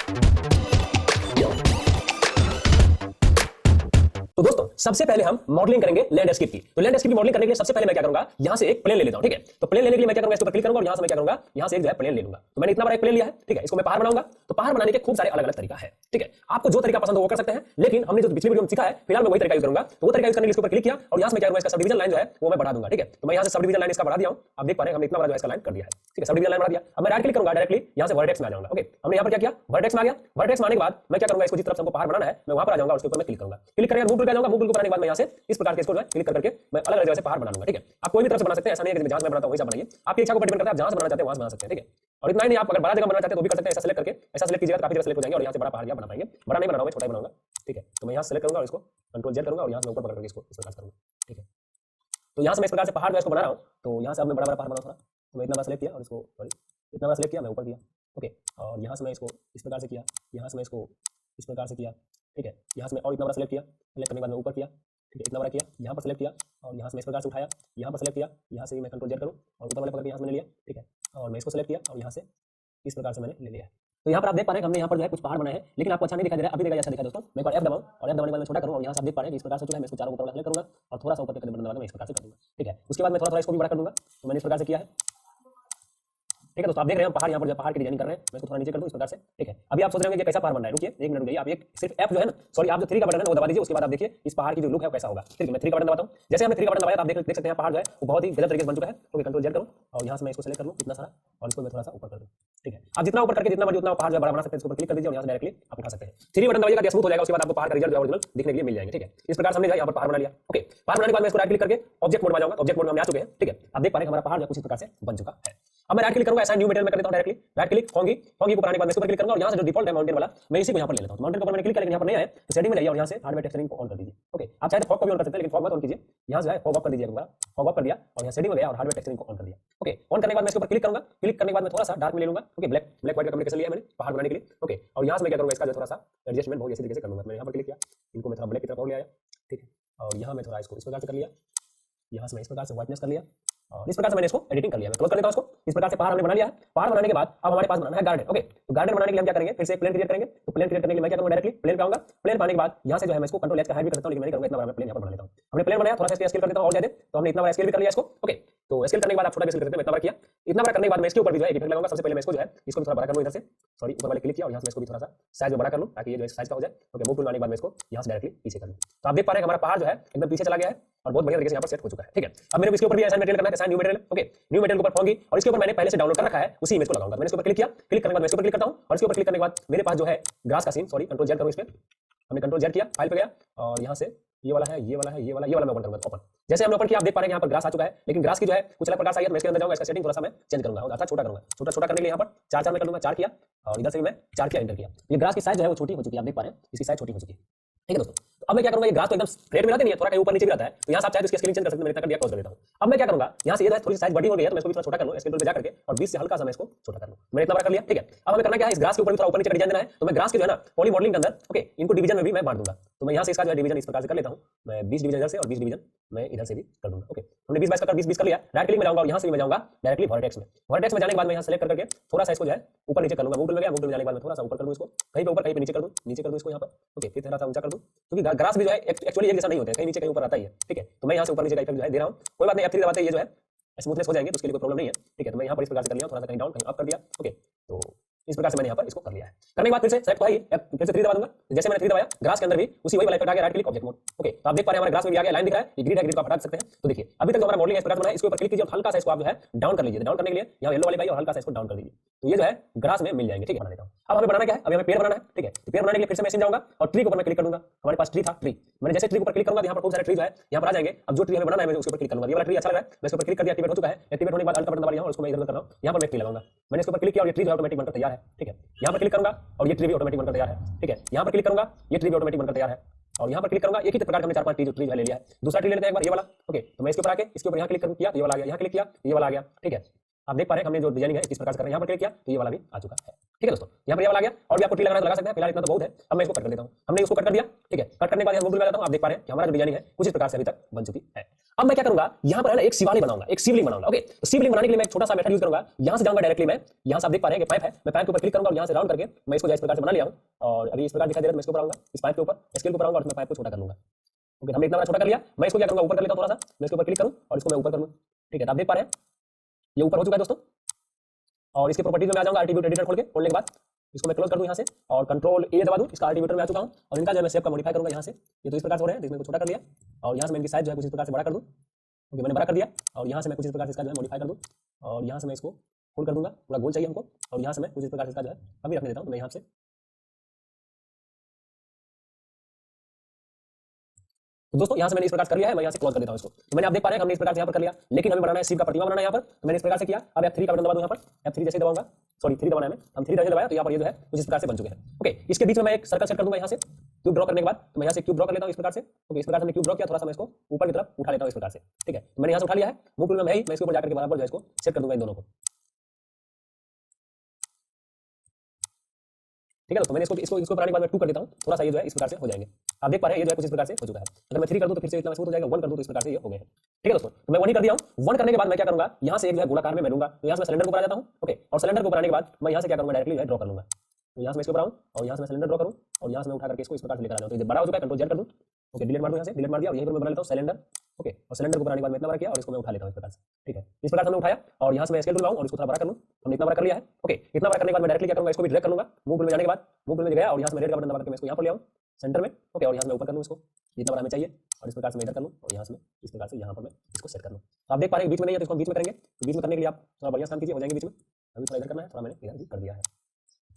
तो दोस्तों सबसे पहले हम मॉडलिंग करेंगे लैंडस्केप की। तो लैंडस्केप की मॉडलिंग करने के लिए सबसे पहले मैं क्या करूंगा, यहां से एक प्लेन ले लेता हूं। ठीक है, तो प्लेन लेने के लिए मैं क्या करूंगा, इसके ऊपर क्लिक करूंगा और यहां से मैं क्या करूंगा, यहां से एक जो है प्लेन ले लूंगा। तो मैंने इतना बड़ा एक प्लेन लिया है। ठीक है, इसको मैं पहाड़ बनाऊंगा। तो पहाड़ बनाने के खूब सारे अलग अलग तरीका है। ठीक है, आपको जो तरीका पसंद हो वो कर सकते हैं, लेकिन हमने जो पिछली वीडियो में सीखा है फिलहाल मैं वही तरीका यूज करूंगा। तो वो तरीका यूज करने के लिए इसके ऊपर क्लिक किया और यहां से मैं क्या करूंगा, इसका सब डिवीजन लाइन जो है वो मैं बढ़ा दूंगा। ठीक है, तो मैं यहां से सब डिवीजन लाइन इसका बढ़ा दिया हूं। आप देख पा रहे हैं हमने इतना बड़ा जो इसका लाइन कर दिया है। ठीक है, सब डिवीजन लाइन बढ़ा दिया। अब मैं राइट क्लिक करूंगा, डायरेक्टली यहां से वर्टेक्स में आ जाऊंगा। ओके, हमने यहां पर क्या किया, वर्टेक्स में आ गया। वर्टेक्स में आने के बाद मैं क्या करूंगा, इसको जिस तरफ से हमको पहाड़ बनाना है मैं वहां पर आ जाऊंगा, उसके ऊपर मैं क्लिक करूंगा। क्लिक करके मूव टूल पे आ जाऊंगा। मूव टूल को बनाने के बाद मैं यहां से इस प्रकार के इसको जो है क्लिक करके मैं अलग अलग जगह से पहाड़ बना लूंगा। ठीक है, आप कोई भी तरफ से बना सकते हैं, ऐसा नहीं है कि जहां मैं बनाता हूं वहीं से बनाइए। आपकी इच्छा को डिपेंड करता है, आप जहां से बनाना चाहते हैं वहां से बना सकते हैं। ठीक है, और इतना ही नहीं, आप अगर बड़ा जगह बनाना चाहते हैं तो भी कर सकते हैं। ऐसा सिलेक्ट करके ऐसा सिलेक्ट कीजिएगा तो काफी जगह सिलेक्ट हो जाएंगे और यहां से बड़ा पहाड़ भी आप बना पाएंगे। बड़ा नहीं बनाऊंगा, मैं छोटा ही बनाऊंगा। ठीक है, तो मैं यहां सेलेक्ट करूंगा और इसको कंट्रोल जेड करूंगा और यहां से ऊपर पकड़ करके इसको इस प्रकार से करूंगा। ठीक है, तो यहां से मैं इस प्रकार से पहाड़ जो है इसको बना रहा हूं। तो यहां से अब मैं बड़ा बड़ा पहाड़ बनाऊंगा। तो मैं इतना बड़ा सेलेक्ट किया और इसको सॉरी इतना बड़ा सेलेक्ट किया, मैं ऊपर किया। ओके, और यहां से मैं इसको इस प्रकार से किया, यहां से मैं इसको इस प्रकार से किया। ठीक है, यहां से मैं और इतना बड़ा सेलेक्ट किया, सेलेक्ट करने के बाद मैं ऊपर किया। ठीक है, इतना बड़ा किया, यहाँ पर सेलेक्ट किया और यहाँ से मैं इस प्रकार से उठाया, यहाँ पर सेलेक्ट किया, यहाँ से भी मैं कंट्रोल जेड करूँ और ऊपर वाले पकड़ के यहाँ से मैंने लिया। ठीक है, और मैं इसको सेलेक्ट किया और यहाँ से इस प्रकार से मैंने ले लिया। तो यहाँ पर आप देख पा रहे हैं हमने यहाँ पर जो है कुछ पहाड़ बनाए हैं, लेकिन आपको अच्छा नहीं दिखाई दे रहा है। अभी देखा अच्छा दिखा दोस्तों। मैं F दबाऊं और F दबाने के बाद मैं छोटा करूँ और यहाँ से आप देख पा रहे हैं इस प्रकार से जो है मैं इसको चारों ऊपर सेलेक्ट करूँगा और थोड़ा सा ऊपर करके बटन दबा के मैं इस प्रकार से कर दूँगा। ठीक है, उसके बाद मैं थोड़ा थोड़ा इसको भी बड़ा कर दूँगा। तो मैंने इस प्रकार से किया है। ठीक है दोस्तों, आप देख रहे हैं पहाड़ यहाँ पर पहाड़ की डिजाइनिंग कर रहे हैं। मैं इसको थोड़ा नीचे कर दूं इस प्रकार से। ठीक है, अभी आप सोच रहे होंगे कि कैसा पहाड़ बन रहा है। रुकिए एक मिनट रुकिए, आप एक सिर्फ एफ जो है ना, सॉरी आप जो 3 का बटन है वो दबा दीजिए। उसके बाद आप देखिए इस पहाड़ की जो लुक है कैसा होगा। ठीक है, मैं 3 का बटन दबाता हूं। जैसे हमने 3 का बटन दबाया आप देख सकते हैं पहाड़ जो है वो बहुत ही गजब तरीके से बन चुका है। ओके, कंट्रोल जेड करूं और यहां से मैं इसको सेलेक्ट कर लूं इतना सारा और इसको मैं थोड़ा सा ऊपर कर दूं। ठीक है, आप जितना ऊपर करके जितना बड़ी उतना पहाड़ जो बड़ा बना सकते हैं। इसके ऊपर क्लिक कर दीजिए और यहां से डायरेक्टली आप उठा सकते हैं। 3 बटन दबाइएगा, स्मूथ हो जाएगा। उसके बाद आपको पहाड़ का रिजल्ट जो ओरिजिनल दिखने के लिए मिल जाएंगे। ठीक है, इस प्रकार से हमने यहां पर पहाड़ बना लिया। ओके, पहाड़ बनाने के बाद मैं इसको राइट क्लिक करके ऑब्जेक्ट मोड में जाऊंगा। ऑब्जेक्ट मोड में हम आ चुके हैं। ठीक है, आप देख पा रहे हैं हमारा पहाड़ जो कुछ इस प्रकार से बन चुका है। अब मैं राइट क्लिक करूंगा, ऐसा न्यू मटेरियल में कर देता हूं। डायरेक्टली राइट क्लिक होंगी को बनाने के बाद मैं इसके ऊपर क्लिक करूंगा और यहां से जो डिफॉल्ट है माउंटेन वाला मैं इसी को यहां पर ले लेता हूं। माउंटेन के ऊपर मैंने क्लिक किया लेकिन यहां पर नहीं आया, तो सेटिंग में जाइए और यहां से हार्डवेयर टेक्सचरिंग को ऑन कर दीजिए। ओके, आप चाहे तो फॉग को भी ऑन कर सकते हैं लेकिन फॉग मत ऑन कीजिए। यहां से फॉग ऑफ कर दीजिएगा, फॉग ऑफ कर दिया और यहां सेटिंग में गया और हार्डवेयर टेक्सचरिंग को ऑन कर दिया। ओके, ऑन करने के बाद मैं इसके ऊपर क्लिक करूंगा। क्लिक करने के बाद मैं थोड़ा सा डार्क में ले लूंगा। ओके, ब्लैक व्हाइट का कम्युनिकेशन लिया मैंने पहाड़ बनाने के लिए। ओके, और यहां से मैं क्या करूंगा, इसका जो थोड़ा सा एडजस्टमेंट बहुत इसी तरीके से कर लूंगा। मैंने यहां पर क्लिक किया, इनको मैं थोड़ा ब्लैक की तरफ और ले आया। ठीक है, और यहां मैं थोड़ा इसको इस प्रकार से कर लिया, यहां से मैं इस प्रकार से व्हाइटनेस कर लिया और इस प्रकार से मैंने इसको एडिटिंग कर लिया। मैं क्लोज कर देता हूं इसको। इस प्रकार से पहाड़ हमने बना लिया है। पहाड़ बनाने के बाद अब हमारे पास बनाना है गार्डन। ओके, तो गार्डन बनाने के लिए हम क्या करेंगे, फिर से प्लेन क्रिएट करेंगे। तो प्लेन क्रिएट करने के लिए मैं क्या करूंगा, डायरेक्टली प्लेन पे आऊंगा। प्लेन पाने के बाद यहां से जो है मैं इसको कंट्रोल एच का हाइड भी कर सकता हूं, लेकिन मैं नहीं करूंगा, इतना बड़ा मैं प्लेन यहां पर बना लेता हूं। हमने प्लेन बनाया, थोड़ा सा इसको स्केल कर देता हूं और ज्यादा। तो हमने इतना बड़ा स्केल भी कर लिया इसको। ओके, तो स्केल करने के बाद आप छोटा भी स्केल कर सकते हैं। मैं इतना बड़ा किया। इतना बड़ा करने के बाद मैं इसके ऊपर भी जो है एक इफेक्ट लगाऊंगा। सबसे पहले मैं इसको जो है इसको भी थोड़ा बड़ा कर लूं इधर से, सॉरी ऊपर वाले क्लिक किया और यहां से मैं इसको भी थोड़ा सा साइज में बड़ा कर लूं ताकि ये जो साइज का हो जाए। ओके, मूव टूल लाने के बाद मैं इसको यहां से डायरेक्टली पीछे कर लूं। तो आप देख पा रहे हैं हमारा पहाड़ जो है एकदम पीछे चला गया है और बहुत बढ़िया तरीके से यहां पर सेट हो चुका है। ठीक है, अब मेरे को इसके ऊपर भी ऐसा मटेरियल करना है, ऐसा new material. Okay, new material के ऊपर होंगी और इसके ऊपर मैंने पहले से डाउनलोड कर रखा है, उसी इमेज को लगाऊंगा। मैंने इसके ऊपर क्लिक किया, क्लिक करने के बाद मैं इसके ऊपर क्लिक करता हूं और इसके ऊपर क्लिक करने के बाद मेरे पास जो है ग्रास का सीन, सॉरी कंट्रोल जेड करूं इस पे। हमने कंट्रोल जेड किया, फाइल पे गया और यहां से ये वाला है, ये वाला है, ये वाला मैं ओपन करूंगा। ओपन जैसे हमने ओपन किया आप देख पा रहे हैं यहां पर ग्रास आ चुका है, लेकिन ग्रास की जो है कुछ अलग प्रकार से आई है। मैं इसके अंदर जाऊंगा, इसका सेटिंग थोड़ा सा मैं चेंज करूंगा और अच्छा छोटा करूंगा। छोटा करने के लिए यहां पर 4 में कर लूंगा। 4 किया और इधर से भी मैं 4 किया, एंटर किया। ये ग्रास की साइज जो है वो छोटी हो चुकी है, आप देख पा रहे हैं इसकी साइज छोटी हो चुकी है। ठीक है दोस्तों, तो अब मैं क्या करूंगा, ये ग्रास तो एकदम स्ट्रेट में रहता नहीं है, थोड़ा कहीं ऊपर नीचे भी रहता है। तो यहां से आप चाहे तो इसकी स्केलिंग चेंज कर सकते हैं। मैंने इतना कर दिया, क्लोज कर देता हूं। अब मैं क्या करूंगा, यहां से ये थोड़ी साइज बड़ी हो गई है तो मैं इसको भी थोड़ा छोटा कर लूं, स्केल टूल पे जा करके और 20 से हल्का सा मैं इसको छोटा कर लूं। मैंने इतना बड़ा कर लिया। ठीक है, अब हमें करना क्या है, इस ग्रास के ऊपर भी थोड़ा ऊपर नीचे डिजाइन देना है। तो मैं ग्रास के जो है ना पॉली मॉडलिंग के अंदर ओके इनको डिवीजन में भी मैं बांट दूंगा। तो मैं यहां से इसका जो है डिवीजन इस प्रकार से कर लेता हूं। मैं 20 डिवीजन इधर से और 20 डिवीजन मैं इधर से भी कर दूंगा। ओके, हमने 20 का 20 कर लिया। राइट क्लिक में जाऊंगा और यहां से भी मैं जाऊंगा डायरेक्टली वर्टेक्स में। वर्टेक्स में जाने के बाद मैं यहां सेलेक्ट करके थोड़ा सा इसको जो है ऊपर नीचे कर लूंगा। मूव टूल में गया, मूव टूल में जाने के बाद मैं थोड़ा सा ऊपर कर दूं, इसको कहीं पे ऊपर कहीं पे नीचे कर दूं इसको यहां पर। ओके, फिर थोड़ा सा ऊंचा कर दूं क्योंकि ग्रास भी जो है एक्चुअली एक जैसा नहीं होता है, कहीं नीचे कहीं ऊपर आता ही है। ठीक है, तो मैं यहां से ऊपर नीचे का इफेक्ट जो है दे रहा हूं। कोई बात नहीं, F3 दबाते ये जो है स्मूथनेस हो जाएंगे तो उसके लिए कोई प्रॉब्लम नहीं है। ठीक है, तो मैं यहां पर इस प्रकार से कर लिया, थोड़ा सा कहीं डाउन कहीं अप कर दिया। ओके, तो इस प्रकार से मैंने यहां पर इसको कर लिया है। करने के बाद फिर से सेलेक्ट हुआ, फिर से 3 दबा दूंगा। जैसे मैंने 3 दबाया ग्रास के अंदर भी उसी वही वाला इफेक्ट आ गया, right click object mode. Okay, तो आप देख पा रहे हैं हमारे ग्रास में भी आ गया, लाइन दिख रहा है, ये ग्रिड है, ग्रिड को आप हटा सकते हैं। तो देखिए अभी तक जो हमारा मॉडलिंग है इस प्रकार बना है, इसके ऊपर क्लिक कीजिए और हल्का सा इसको आप जो है डाउन कर लीजिए। डाउन करने के लिए यहां येलो वाली बाई और हल्का सा इसको डाउन कर दीजिए, तो ये जो है ग्रास में मिल जाएंगे। ठीक है, बना लेता हूं। अब हमें बनाना क्या है, अभी हमें पेड़ बनाना है। ठीक है, तो पेड़ बनाने के लिए फिर से मैं इसमें जाऊंगा और ट्री के ऊपर मैं क्लिक करूंगा। हमारे पास ट्री था, ट्री मैंने जैसे ट्री के ऊपर क्लिक करूंगा यहां पर खूब सारे ट्री जो है यहां पर आ जाएंगे। अब जो ट्री हमें बनाना है मैं उसके ऊपर क्लिक करूंगा। ये वाला ट्री अच्छा लग रहा है, मैं इसके ऊपर क्लिक कर दिया, एक्टिवेट हो चुका है। एक्टिवेट होने के बाद अल्ट का बटन दबा लिया और उसको मैं इधर कर रहा हूं। यहां पर मैं ट्री लगाऊंगा। मैंने इसके ऊपर क्लिक किया और ये ट्री जो ऑटोमेटिक बनकर तैयार है। ठीक है, यहां पर क्लिक करूंगा और ये ट्री भी ऑटोमेटिक बनकर तैयार है। ठीक है, यहां पर क्लिक करूंगा, ये ट्री भी ऑटोमेटिक बनकर तैयार है और यहां पर क्लिक करूंगा। एक ही प्रकार का हमने 4-5 ट्री जो है ले लिया है। दूसरा ट्री ले लेते हैं एक बार, ये वाला। ओके, तो मैं इसके ऊपर आके इसके ऊपर यहां क्लिक किया, ये वाला आ गया, यहां क्लिक किया, ये वाला आ गया। ठीक है, आप देख पा रहे हैं हमने जो डिजाइनिंग है किस प्रकार से कर रहे हैं, यहाँ पर क्लिक किया तो ये वाला भी आ चुका है। ठीक है दोस्तों, यहाँ पर ये वाला आ गया और भी आपको ट्री लगाना लगा सकते हैं, फिलहाल इतना तो बहुत है। अब मैं इसको कट कर देता हूँ, हमने इसको कट कर दिया। ठीक है, कट करने के बाद मूव में जाता हूँ, आप देख पा रहे हैं कि हमारा जो डिजाइनिंग है कुछ इस प्रकार से अभी तक बन चुकी है। अब मैं क्या करूंगा, यहाँ पर है ना एक शिवालिक बनाऊंगा, एक शिवलिंग बनाऊंगा। ओके, तो शिवलिंग बनाने के लिए मैं एक छोटा सा मेथड यूज करूंगा। यहाँ से जाऊंगा डायरेक्टली, मैं यहाँ से आप देख पा रहे हैं कि पाइप है, मैं पाइप के ऊपर क्लिक करूंगा और यहाँ से राउंड करके मैं इसको इस प्रकार से बना लिया हूँ। और अभी इस प्रकार दिखाई दे रहा है, मैं इसको ऊपर आऊंगा, इस पाइप के ऊपर स्केल के ऊपर आऊंगा और मैं पाइप को छोटा कर लूंगा। ओके, हमने इतना बड़ा छोटा कर लिया। मैं इसको क्या करूंगा, ऊपर कर लेता हूं थोड़ा सा, मैं इसके ऊपर क्लिक करूं और इसको मैं ऊपर कर लूं। ठीक है, तो आप देख पा रहे हैं ये ऊपर हो चुका है दोस्तों। और इसके प्रॉपर्टीज में आ जाऊंगा, एट्रीब्यूट एडिटर खोलने के बाद इसको मैं क्लोज कर दूं यहाँ से और कंट्रोल ए दबा दूं, इसका एट्रीब्यूटर में आ चुका हूं और इनका जो मैं शेप का मॉडिफाई करूंगा यहाँ से। ये तो इस प्रकार से हो रहे हैं, इसमें छोटा कर लिया और यहाँ से मैं इनकी साइज जो है कुछ इस प्रकार से बड़ा कर दूं। ओके, मैंने बड़ा कर दिया और यहाँ से मैं कुछ इस प्रकार से इसका जो है मॉडिफाई कर दूं और यहाँ से मैं इसको फुल कर दूंगा, पूरा गोल चाहिए हमको। और यहाँ से मैं कुछ इस प्रकार से इसका जो है अभी रखने देता हूँ, तो मैं यहाँ से तो दोस्तों यहाँ से मैंने इस प्रकार कर लिया है, मैं यहाँ से क्लोज कर देता हूँ इसको। तो मैंने आप देख पा रहे हैं हमने इस प्रकार से यहाँ पर कर लिया, लेकिन हमें बनाना है शिव का प्रतिमा बनाना है यहाँ पर। तो मैंने इस प्रकार से किया। अब F3 का बटन दबा दूं, यहाँ पर F3 जैसे दबाऊंगा, सॉरी 3 दबाना है, हम 3 जैसे दबाया तो यहाँ पर ये जो है कुछ इस प्रकार से बन चुके हैं। ओके, इसके बीच में मैं एक सर्कल सेट कर दूंगा यहाँ से क्यूब ड्रॉ करने के बाद। तो मैं यहाँ से क्यूब ड्रॉ कर लेता हूँ इस प्रकार से। ओके, इस प्रकार से मैं क्यूब ड्रॉ किया, थोड़ा सा मैं इसको ऊपर की तरफ उठा लेता हूँ इस प्रकार से। ठीक है, मैंने यहाँ से उठा लिया है, मूव टूल में मैं इसके ऊपर जाकर के बराबर जो है इसको सेट कर दूंगा इन दोनों को। ठीक है दोस्तों, मैंने इसको बनाने के बाद मैं 2 कर देता हूँ, थोड़ा सा ये जो है इस प्रकार से हो जाएंगे। आप देख पा रहे हैं ये जो है कुछ इस प्रकार से हो चुका है। अगर मैं 3 कर दूं तो फिर से इतना स्मूथ हो जाएगा, 1 कर दूं तो इस प्रकार से ये हो गए हैं। ठीक है दोस्तों, तो मैं 1 ही कर दिया हूँ। 1 करने के बाद मैं क्या करूंगा, यहाँ से एक जो है गोलाकार में मैं लूंगा, तो यहाँ से मैं सिलेंडर को बना जाता हूँ। ओके, और सिलेंडर को बनाने के बाद मैं यहाँ से क्या करूंगा, डायरेक्टली ड्रॉ कर लूंगा। तो यहाँ से मैं इसको बनाऊं और यहाँ से मैं सिलेंडर ड्रॉ करूं और यहाँ से मैं उठा करके इसको इस प्रकार से लेकर आ जाऊं। तो ये बड़ा हो चुका है, कंट्रोल जेड कर दूं। ओके, डिलीट मार दूं, यहाँ से डिलीट मार दिया और यहीं पर मैं बना लेता हूँ सिलेंडर। ओके, और सिलेंडर को बनाने के बाद मैं इतना बड़ा किया और इसको मैं उठा लेता हूँ इस प्रकार से। ठीक है, इस प्रकार से मैंने उठाया और यहाँ से मैं स्केल टूल लाऊं और इसको थोड़ा बड़ा कर लूं। हमने इतना बड़ा कर लिया है। ओके, इतना बड़ा करने के बाद मैं डायरेक्टली क्या करूंगा, इसको भी ड्रैग कर लूंगा। मूव टूल में जाने के बाद मूव टूल में गया और यहाँ से मैं रेड का बटन दबा के मैं इसको यहाँ पर ले आऊं सेंटर में। ओके, और यहाँ से मैं ऊपर कर लूं इसको, जितना बड़ा हमें चाहिए और इस प्रकार से मैं इधर कर लूं और यहाँ से मैं इस प्रकार से यहाँ पर मैं इसको सेट कर लूं। तो आप देख पा रहे हैं बीच में नहीं है तो इसको हम बीच में करेंगे। तो बीच में करने के लिए आप थोड़ा बढ़िया काम कीजिए, हो जाएंगे बीच में। अभी थोड़ा इधर करना है, थोड़ा मैंने इधर भी कर दिया है।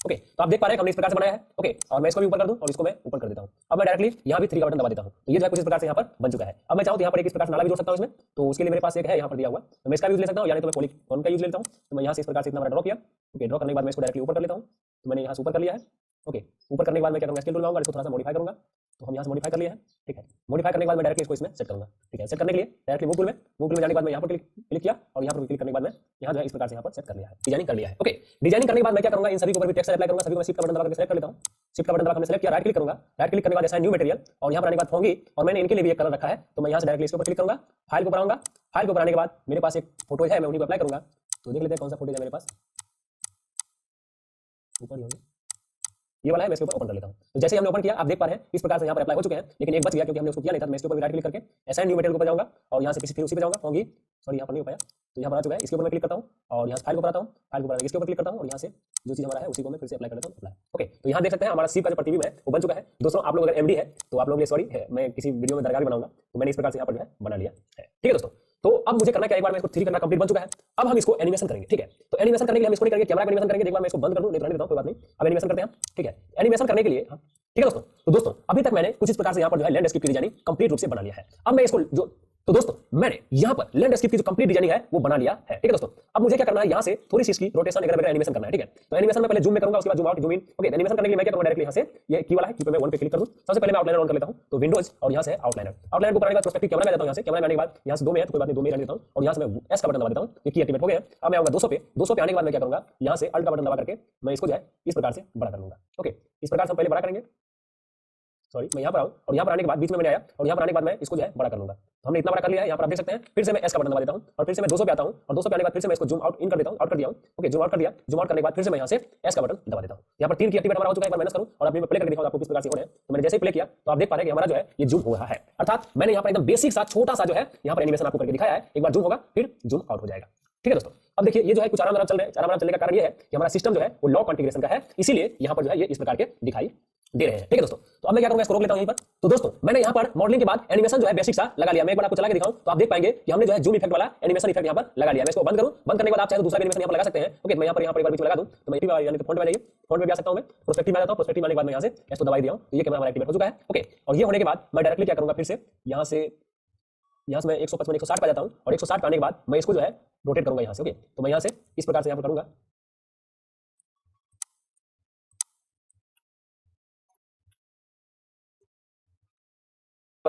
ओके, तो आप देख पा रहे हैं हमने इस प्रकार से बनाया है। ओके, और मैं इसको भी ऊपर कर दूं और इसको मैं ऊपर कर देता हूं। अब मैं डायरेक्टली यहाँ भी 3 का बटन दबा देता हूं, तो ये जो है कुछ इस प्रकार से यहाँ पर बन चुका है। अब मैं चाहूं तो यहाँ पर एक इस प्रकार से नाला भी जोड़ सकता हूं इसमें, तो उसके लिए मेरे पास एक है यहाँ पर दिया हुआ, तो मैं इसका यूज ले सकता हूँ, यानी तो मैं पॉलीगॉन का यूज लेता हूँ। तो मैं यहाँ से इस प्रकार से इतना बड़ा ड्रॉ किया। ओके, ड्रॉ करने के बाद मैं इसको डायरेक्टली ऊपर कर लेता हूँ, तो मैंने यहाँ से ऊपर कर लिया है। ओके, ऊपर करने के बाद मैं क्या करूँगा, स्केल टूल लाऊंगा, इसको थोड़ा सा मॉडिफाई करूँगा। तो हम यहाँ से मॉडिफाई कर लिया है। ठीक है, मॉडिफाई करने के बाद मैं डायरेक्टली इसको इसमें सेट करूँगा। ठीक है, सेट करने के लिए डायरेक्टली मूव टूल में जाने के बाद मैं यहाँ पर क्लिक किया और यहाँ पर क्लिक करने के बाद मैं यहाँ जो है इस प्रकार से यहाँ पर सेट कर लिया है, डिजाइनिंग कर लिया है। ओके, डिजाइनिंग करने के बाद मैं क्या करूँगा, इन सभी के ऊपर भी टेक्सचर अप्लाई करूँगा। सभी को मैं शिफ्ट का बटन दबा के सेलेक्ट कर लेता हूँ। शिफ्ट का बटन दबा के सेलेक्ट किया, राइट क्लिक करूँगा। राइट क्लिक करने के बाद असाइन न्यू मटेरियल और यहाँ पर आने के बाद होंगी और मैंने इनके लिए भी एक कलर रखा है, तो मैं यहाँ से डायरेक्टली इसके ऊपर क्लिक करूँगा, फाइल को बनाऊंगा। फाइल को बनाने के बाद मेरे पास एक फोटो है, मैं उन्हीं को अप्लाई करूँगा। तो देख लेते हैं कौन सा फोटो है मेरे पास, ऊपर ही होंगे, ये वाला है। मैं इसके ऊपर ओपन कर लेता हूं। तो जैसे ही हमने ओपन किया आप देख पा रहे हैं इस प्रकार से यहाँ पर अप्लाई हो चुके हैं, लेकिन एक बच गया क्योंकि हमने उसको किया नहीं था। मैं इसके ऊपर राइट क्लिक करके असाइन न्यू मटेरियल के ऊपर जाऊंगा और यहाँ से फिर उसी पे जाऊंगा, होंगी सॉरी यहाँ पर नहीं हो पाया, तो यहाँ पर आ चुका है। इसके ऊपर मैं क्लिक करता हूँ और यहाँ से फाइल को बनाता हूँ, फाइल को बनाने इसके ऊपर क्लिक करता हूँ और यहाँ से जो चीज हमारा है उसी को मैं फिर से अप्लाई कर लेता हूँ, अप्लाई। ओके, तो यहाँ देख सकते हैं हमारा शिव का जो प्रतिबिंब है वो बन चुका है। दोस्तों आप लोग अगर एमडी है तो आप लोग सॉरी है, मैं किसी वीडियो में दरगाह भी बनाऊंगा, तो मैंने इस प्रकार से यहाँ पर जो है बना लिया है। ठीक है दोस्तों, तो अब मुझे करना क्या, एक बार मैं इसको 3 करना कंप्लीट बन चुका है। अब हम इसको एनिमेशन करेंगे। ठीक है, तो एनिमेशन करने के लिए हम इसको नहीं करेंगे, कैमरा का एनिमेशन करेंगे। एक बार मैं इसको बंद कर दूं, नहीं देता हूं, कोई बात नहीं। अब एनिमेशन करते हैं। ठीक है, एनिमेशन करने के लिए ठीक है दोस्तों, तो दोस्तों अभी तक मैंने कुछ इस प्रकार से यहाँ पर जो है लैंडस्केप की डिजाइनिंग कंप्लीट रूप से बना लिया है। अब मैं इसको जो तो दोस्तों मैंने यहाँ पर लैंडस्केप की जो कंप्लीट डिजाइनिंग है वो बना लिया है। ठीक है दोस्तों, अब मुझे क्या करना है, यहाँ से थोड़ी सी इसकी रोटेशन वगैरह एनिमेशन करना है। ठीक है, तो एनिमेशन में पहले जूम में करूंगा, उसके बाद zoom out zoom in. Okay, animation करने के लिए मैं क्या करूंगा, डायरेक्टली यहाँ से ये की वाला है, की पे मैं 1 पे क्लिक कर दूं। सबसे पहले मैं आउटलाइनर ऑन कर लेता हूं, तो विंडोज और यहाँ से आउटलाइनर को करने के बाद पर्सपेक्टिव कैमरा में जाता हूं। यहाँ से कैमरा में आने के बाद यहाँ से 2 में है तो कोई बात नहीं, 2 में रहने देता हूं और यहाँ से मैं एस का बटन दबा देता हूं, ये की एक्टिवेट हो गया। अब मैं आऊंगा 200 पे। 200 पे आने के बाद मैं क्या करूंगा, यहाँ से अल्ट का बटन दबा करके मैं इसको जो है इस प्रकार से बड़ा कर लूंगा। ओके, इस प्रकार से हम पहले बड़ा करेंगे, सॉरी मैं यहाँ पर आऊँ और यहाँ पर आने के बाद बीच में मैंने आया और यहाँ पर आने के बाद मैं इसको जो है बड़ा कर लूंगा। तो हमने इतना बड़ा कर लिया है, यहाँ पर आप देख सकते हैं। फिर से मैं एस का बटन दबा देता हूँ और फिर से मैं 200 पे आता हूँ और 200 पे आने के बाद फिर से मैं इसको जूम आउट इन कर देता हूँ, आउट कर दिया हूँ। ओके, जूम आउट कर दिया। जूम आउट करने के बाद फिर से मैं यहाँ से एस का बटन दबा देता हूँ। यहाँ पर 3 की एक्टिवेट हमारा हो चुका है। एक बार मैनेज करूँ और अभी मैं प्ले करके दिखाऊंगा आपको किस प्रकार से हो रहे हैं। तो मैंने जैसे ही प्ले किया तो आप देख पा रहे हैं कि हमारा जो है ये जूम हो रहा है, अर्थात मैंने यहाँ पर एकदम बेसिक सा छोटा सा जो है यहाँ पर एनिमेशन आपको करके दिखाया है। एक बार जूम होगा फिर जूम आउट हो जाएगा। ठीक है दोस्तों, अब देखिए ये जो है कुछ आराम चल रहे हैं। आराम चलने का कारण ये है कि हमारा सिस्टम जो है वो लॉक कॉन्फ़िगरेशन का है, इसीलिए यहाँ पर जो है ये इस प्रकार के दिखाई दे रहे हैं। ठीक है दोस्तों, तो अब मैं क्या करूंगा, इसको रोक लेता हूं यहीं पर। तो दोस्तों मैंने यहाँ पर मॉडलिंग के बाद एनिमेशन जो है बेसिक सा लगा लिया। मैं एक बार आपको चला के दिखाऊं तो आप देख पाएंगे कि हमने जो है जूम इफेक्ट वाला एनिमेशन इफेक्ट यहाँ पर लगा लिया। मैं इसको बंद करूं, बंद करने के बाद आप चाहे तो दूसरा एनिमेशन यहाँ पर लगा सकते हैं। ओके, मैं यहाँ पर एक बार बीच में लगा दूं तो मैं यानी तो फॉन्ट में जाइए, फॉन्ट में भी आ सकता हूं, मैं पर्सपेक्टिव में आ जाता हूं। पर्सपेक्टिव आने के बाद मैं यहाँ से इसको दबाई दिया हूं, तो ये कैमरा हमारा एक्टिवेट हो चुका है। ओके, और ये होने के बाद मैं डायरेक्टली क्या करूंगा, फिर से यहाँ से मैं 155 160 पे जाता हूं और 160 पे आने के बाद मैं इसको जो है रोटेट करूंगा यहाँ से। ओके, तो मैं यहाँ से इस प्रकार से यहाँ पर करूंगा।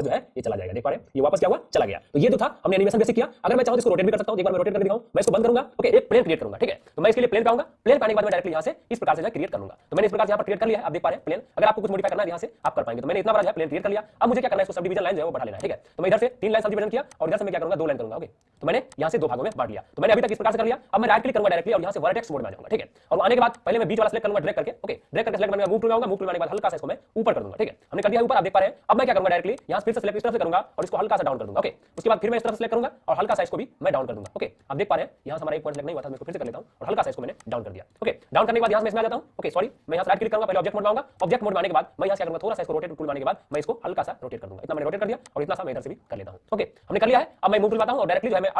वापस जो है ये चला जाएगा। देख पा रहे हैं, ये वापस क्या हुआ, चला गया। तो ये जो था हमने एनिमेशन बेसिक किया। अगर मैं चाहूं तो इसको रोटेट भी कर सकता हूं। एक बार मैं रोटेट करके दिखाऊं, मैं इसको बंद करूंगा, ओके, एक प्लेन क्रिएट करूंगा, ठीक है। तो मैं इसके लिए प्लेन पाऊंगा, प्लेन पाने के बाद मैं डायरेक्टली यहां से इस प्रकार से क्रिएट करूंगा। तो मैंने इस प्रकार से यहां पर क्रिएट कर लिया है। आप देख पा रहे हैं प्लेन। अगर आपको कुछ मॉडिफाई करना है यहां से आप कर पाएंगे। तो मैंने इतना बड़ा प्लेन क्रिएट कर लिया। अब मुझे क्या करना है, इसको सब डिवीजन लाइन जो है वो बढ़ा लेना है, ठीक है। तो मैं इधर से 3 लाइन सब डिवीजन किया और इधर से मैं क्या करूंगा, 2 लाइन करूंगा, ओके। तो मैंने यहां से 2 भागों में बांट लिया। तो मैंने अभी तक इस प्रकार से कर लिया। अब मैं राइट क्लिक करूंगा डायरेक्टली और यहां से वर्टेक्स मोड में आ जाऊंगा, ठीक है। और आने के बाद पहले मैं बीच वाला सेलेक्ट करूंगा ड्रैग करके, ओके, ड्रैग करके सेलेक्ट करने के बाद मूव टूल में आऊंगा, मूव टूल में आने के बाद हल्का सा इसको मैं ऊपर कर दूंगा, ठीक है। हमने कर दिया ऊपर, आप देख पा रहे हैं। अब मैं क्या करूंगा, डायरेक्टली यहां फिर से सेलेक्ट इस तरफ से करूंगा और इसको हल्का सा डाउन कर दूंगा, ओके। उसके बाद फिर मैं इस तरफ सेलेक्ट करूंगा और हल्का सा इसको भी मैं डाउन कर दूंगा, ओके। आप देख पा रहे हैं यहां से हमारा एक पॉइंट सेलेक्ट नहीं हुआ था, मैं इसको फिर से कर लेता हूं और हल्का सा इसको मैंने डाउन कर दिया, ओके। डाउन करने के बाद यहां से मैं इसमें आ जाता हूं, ओके, सॉरी, मैं यहां से राइट क्लिक करूंगा, पहले ऑब्जेक्ट मोड में आऊंगा, ऑब्जेक्ट मोड में आने के बाद मैं यहां से क्या करूंगा, थोड़ा सा इसको रोटेट टूल में आने के बाद मैं इसको हल्का सा रोटेट कर दूंगा। इतना मैंने रोटेट कर दिया और इतना सा मैं इधर से भी कर लेता हूं, ओके। हमने कर लिया है। अब मैं मूव टूल में आता हूं और डायरेक्टली जो है मैं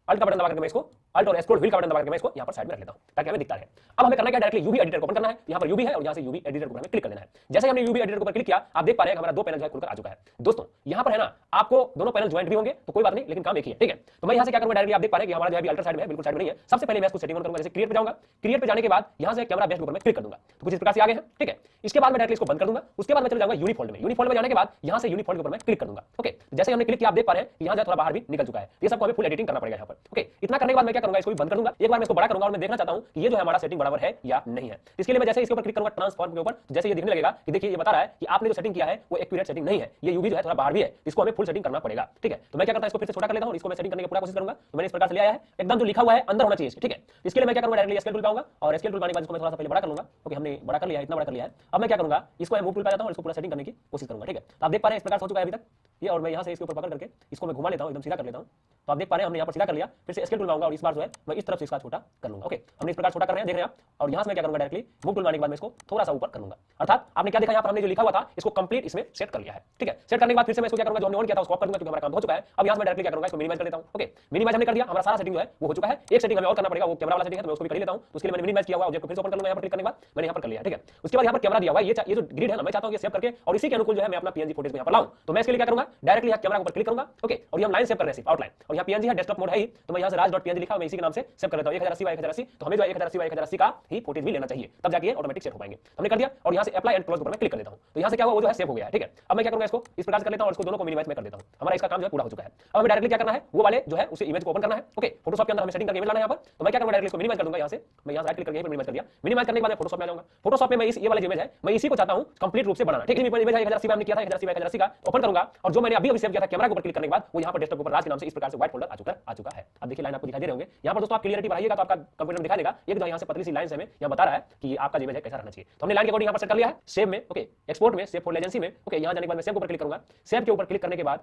अल्ट का बटन दबा करके मैं इसको अल्ट और स्क्रॉल व्हील का बटन दबा करके मैं इसको यहां पर साइड में रख लेता हूं ताकि हमें दिखता रहे। अब हमें करना क्या, डायरेक्टली यूवी एडिटर को ओपन करना है। यहां पर यूवी है और यहां से यूवी एडिटर को हमें क्लिक कर देना है। जैसे हमने यूवी एडिटर को क्लिक किया, आप देख पा रहे हैं हमारा 2 पैनल जो है खुलकर आ चुका है। दोस्तों यहां पर है ना, आपको दोनों पैनल ज्वाइंट भी होंगे तो कोई बात नहीं, लेकिन काम एक ही है, ठीक है। तो मैं यहां से क्या करूंगा, डायरेक्टली आप देख पा रहे हैं कि हमारा जो है अल्टर साइड में है, बिल्कुल साइड में नहीं है। सबसे पहले मैं इसको सेटिंग ऑन करूंगा, जैसे क्रिएट पे जाऊंगा, क्रिएट पे जाने के बाद यहां से कैमरा बेस्ट के ऊपर मैं क्लिक कर दूंगा। तो कुछ इस प्रकार से आ गए हैं, ठीक है। इसके बाद मैं डायरेक्टली इसको बंद कर दूंगा। उसके बाद मैं चले जाऊंगा यूनिफॉल्ड में। यूनिफॉल्ड में जाने के बाद यहां से यूनिफॉल्ड के ऊपर मैं क्लिक कर दूंगा, ओके। जैसे हमने क्लिक किया, आप देख पा रहे हैं यहां से थोड़ा बाहर भी निकल चुका है। ये सबको हमें फुल एडिटिंग करना पड़ेगा यहां पर, ओके। इतना करने के बाद मैं क्या करूंगा, इसको भी बंद कर दूंगा। एक बार मैं इसको बड़ा करूंगा और मैं देखना चाहता हूं कि ये जो है हमारा सेटिंग बराबर है या नहीं है। इसके लिए मैं जैसे इसके ऊपर क्लिक करूंगा ट्रांसफॉर्म के ऊपर, तो जैसे ये दिखने लगेगा कि देखिए ये बता रहा है कि आपने जो सेटिंग किया है वो एक्यूरेट सेटिंग नहीं है, ये यूवी जो है थोड़ा बाहर भी है, इसको हमें फुल सेटिंग करना पड़ेगा, ठीक है। तो मैं क्या करता हूं, इसको फिर से छोटा कर लेता हूं और इसको मैं सेटिंग करने की पूरा कोशिश करूंगा। तो मैंने इस प्रकार से लिया है, एकदम जो लिखा हुआ है अंदर होना चाहिए, ठीक है। इसके लिए मैं क्या करूंगा, डायरेक्टली स्केल टूल पे आऊंगा और स्केल टूल पाने के बाद इसको मैं थोड़ा सा पहले बड़ा कर लूंगा, ओके। हमने बड़ा कर लिया है, इतना बड़ा कर लिया है। अब मैं क्या करूंगा, इसको मैं मूव टूल पे जाता हूं और इसको पूरा सेटिंग करने की कोशिश करूंगा, ठीक है। तो आप देख पा रहे हैं इस प्रकार से हो चुका है अभी तक ये, और मैं यहां से इसके ऊपर पकड़ करके इसको मैं घुमा लेता हूं, एकदम सीधा कर लेता हूं। तो आप देख पा रहे हैं हमने यहां पर सीधा कर लिया। फिर से स्केल टूल में आऊंगा और इस बार जो है मैं इस तरफ से इसका छोटा कर लूंगा, ओके। हमने इस प्रकार छोटा कर रहे हैं, देख रहे हैं आप। और यहां से मैं क्या करूंगा, डायरेक्टली मूव टूल आने के बाद मैं इसको थोड़ा सा ऊपर कर लूंगा। अर्थात आपने क्या देखा, यहां पर हमने जो लिखा हुआ था इसको कंप्लीट इसमें सेट कर लिया है, ठीक है। सेट करने के बाद फिर से मैं इसको क्या करूंगा, जो हमने ऑन किया था उसको ऑफ कर दूंगा क्योंकि हमारा काम हो चुका है। अब यहां से मैं डायरेक्टली क्या करूंगा, इसको मिनिमाइज कर देता हूं, ओके। मिनिमाइज हमने कर दिया, हमारा सारा सेटिंग जो है वो हो चुका है। एक सेटिंग हमें और करना पड़ेगा, वो कैमरा वाला सेटिंग है, तो मैं उसको भी कर लेता हूं। तो उसके लिए मैंने मिनिमाइज किया हुआ ऑब्जेक्ट को फिर से ओपन कर लूंगा, यहां पर क्लिक करने के बाद मैंने यहां पर कर लिया, ठीक है। उसके बाद यहां पर कैमरा दिया हुआ है, ये जो ग्रिड है ना, मैं चाहता हूं कि सेव करके और इसी के अनुकूल जो है मैं अपना पीएनजी फुटेज को यहां पर लाऊं। तो मैं इसके लिए क्या करूंगा, डायरेक्टली यहां कैमरा के ऊपर क्लिक करूंगा, ओके। और ये हम लाइन सेव कर रहे हैं सिर्फ आउटलाइन, और यहां पीएनजी है, डेस्कटॉप मोड है ही, तो मैं यहां से raj.png लिखा, मैं इसी के नाम से सेव कर लेता हूं 1080 बाय 1080। तो हमें जो 1080 बाय 1080 का ही फुटेज भी लेना चाहिए, तब जाके ऑटोमेटिक सेट हो पाएंगे। हमने कर दिया और यहां से अप्लाई एंड क्लोज पर मैं क्लिक कर देता हूं। तो यहां से क्या हुआ, वो जो है सेव हो गया है, ठीक है। अब मैं क्या करूंगा, इसको इस प्रकार से कर लेता हूं और इसको दोनों को मिनिमाइज में कर देता हूं। हमारा इसका काम जो है पूरा हो चुका है। अब हमें डायरेक्टली क्या करना है, वो वाले जो है उसे इमेज को ओपन करना है, ओके। फोटोशॉप के अंदर हमें सेटिंग करके इमेज लाना है यहां पर। तो मैं क्या करूंगा, डायरेक्टली इसको मिनिमाइज कर दूंगा, यहां से मैं यहां राइट क्लिक करके मिनिमाइज कर दिया। मिनिमाइज करने के बाद मैं फोटोशॉप में आ जाऊंगा। फोटोशॉप में मैं ये वाला इमेज है, मैं इसी को चाहता हूं कंप्लीट रूप से बनाना, ठीक है। इमेज 1080 हमने किया था, 1080 बाय 1080 का ओपन करूंगा और जो मैंने अभी सेव किया था कैमरा के ऊपर क्लिक करने के बाद वो यहां पर डेस्कटॉप के ऊपर राज के नाम से इस प्रकार से व्हाइट फोल्डर आ चुका है। अब देखिए लाइन आपको दिखाई दे रहे होंगे यहां पर। दोस्तों आप क्लियरिटी बढ़ाइएगा तो आपका कंप्यूटर में दिखा देगा एक जो यहां से पतली सी लाइन से हमें यहां बता रहा है कि आपका इमेज है कैसा रहना चाहिए। तो हमने लाइन के अकॉर्डिंग यहां पर सेट कर लिया है, सेव में, ओके, एक्सपोर्ट में, सेव फोल्डर एजेंसी में, ओके। यहां जाने के बाद मैं सेव के ऊपर क्लिक करूंगा। सेव के ऊपर क्लिक करने के बाद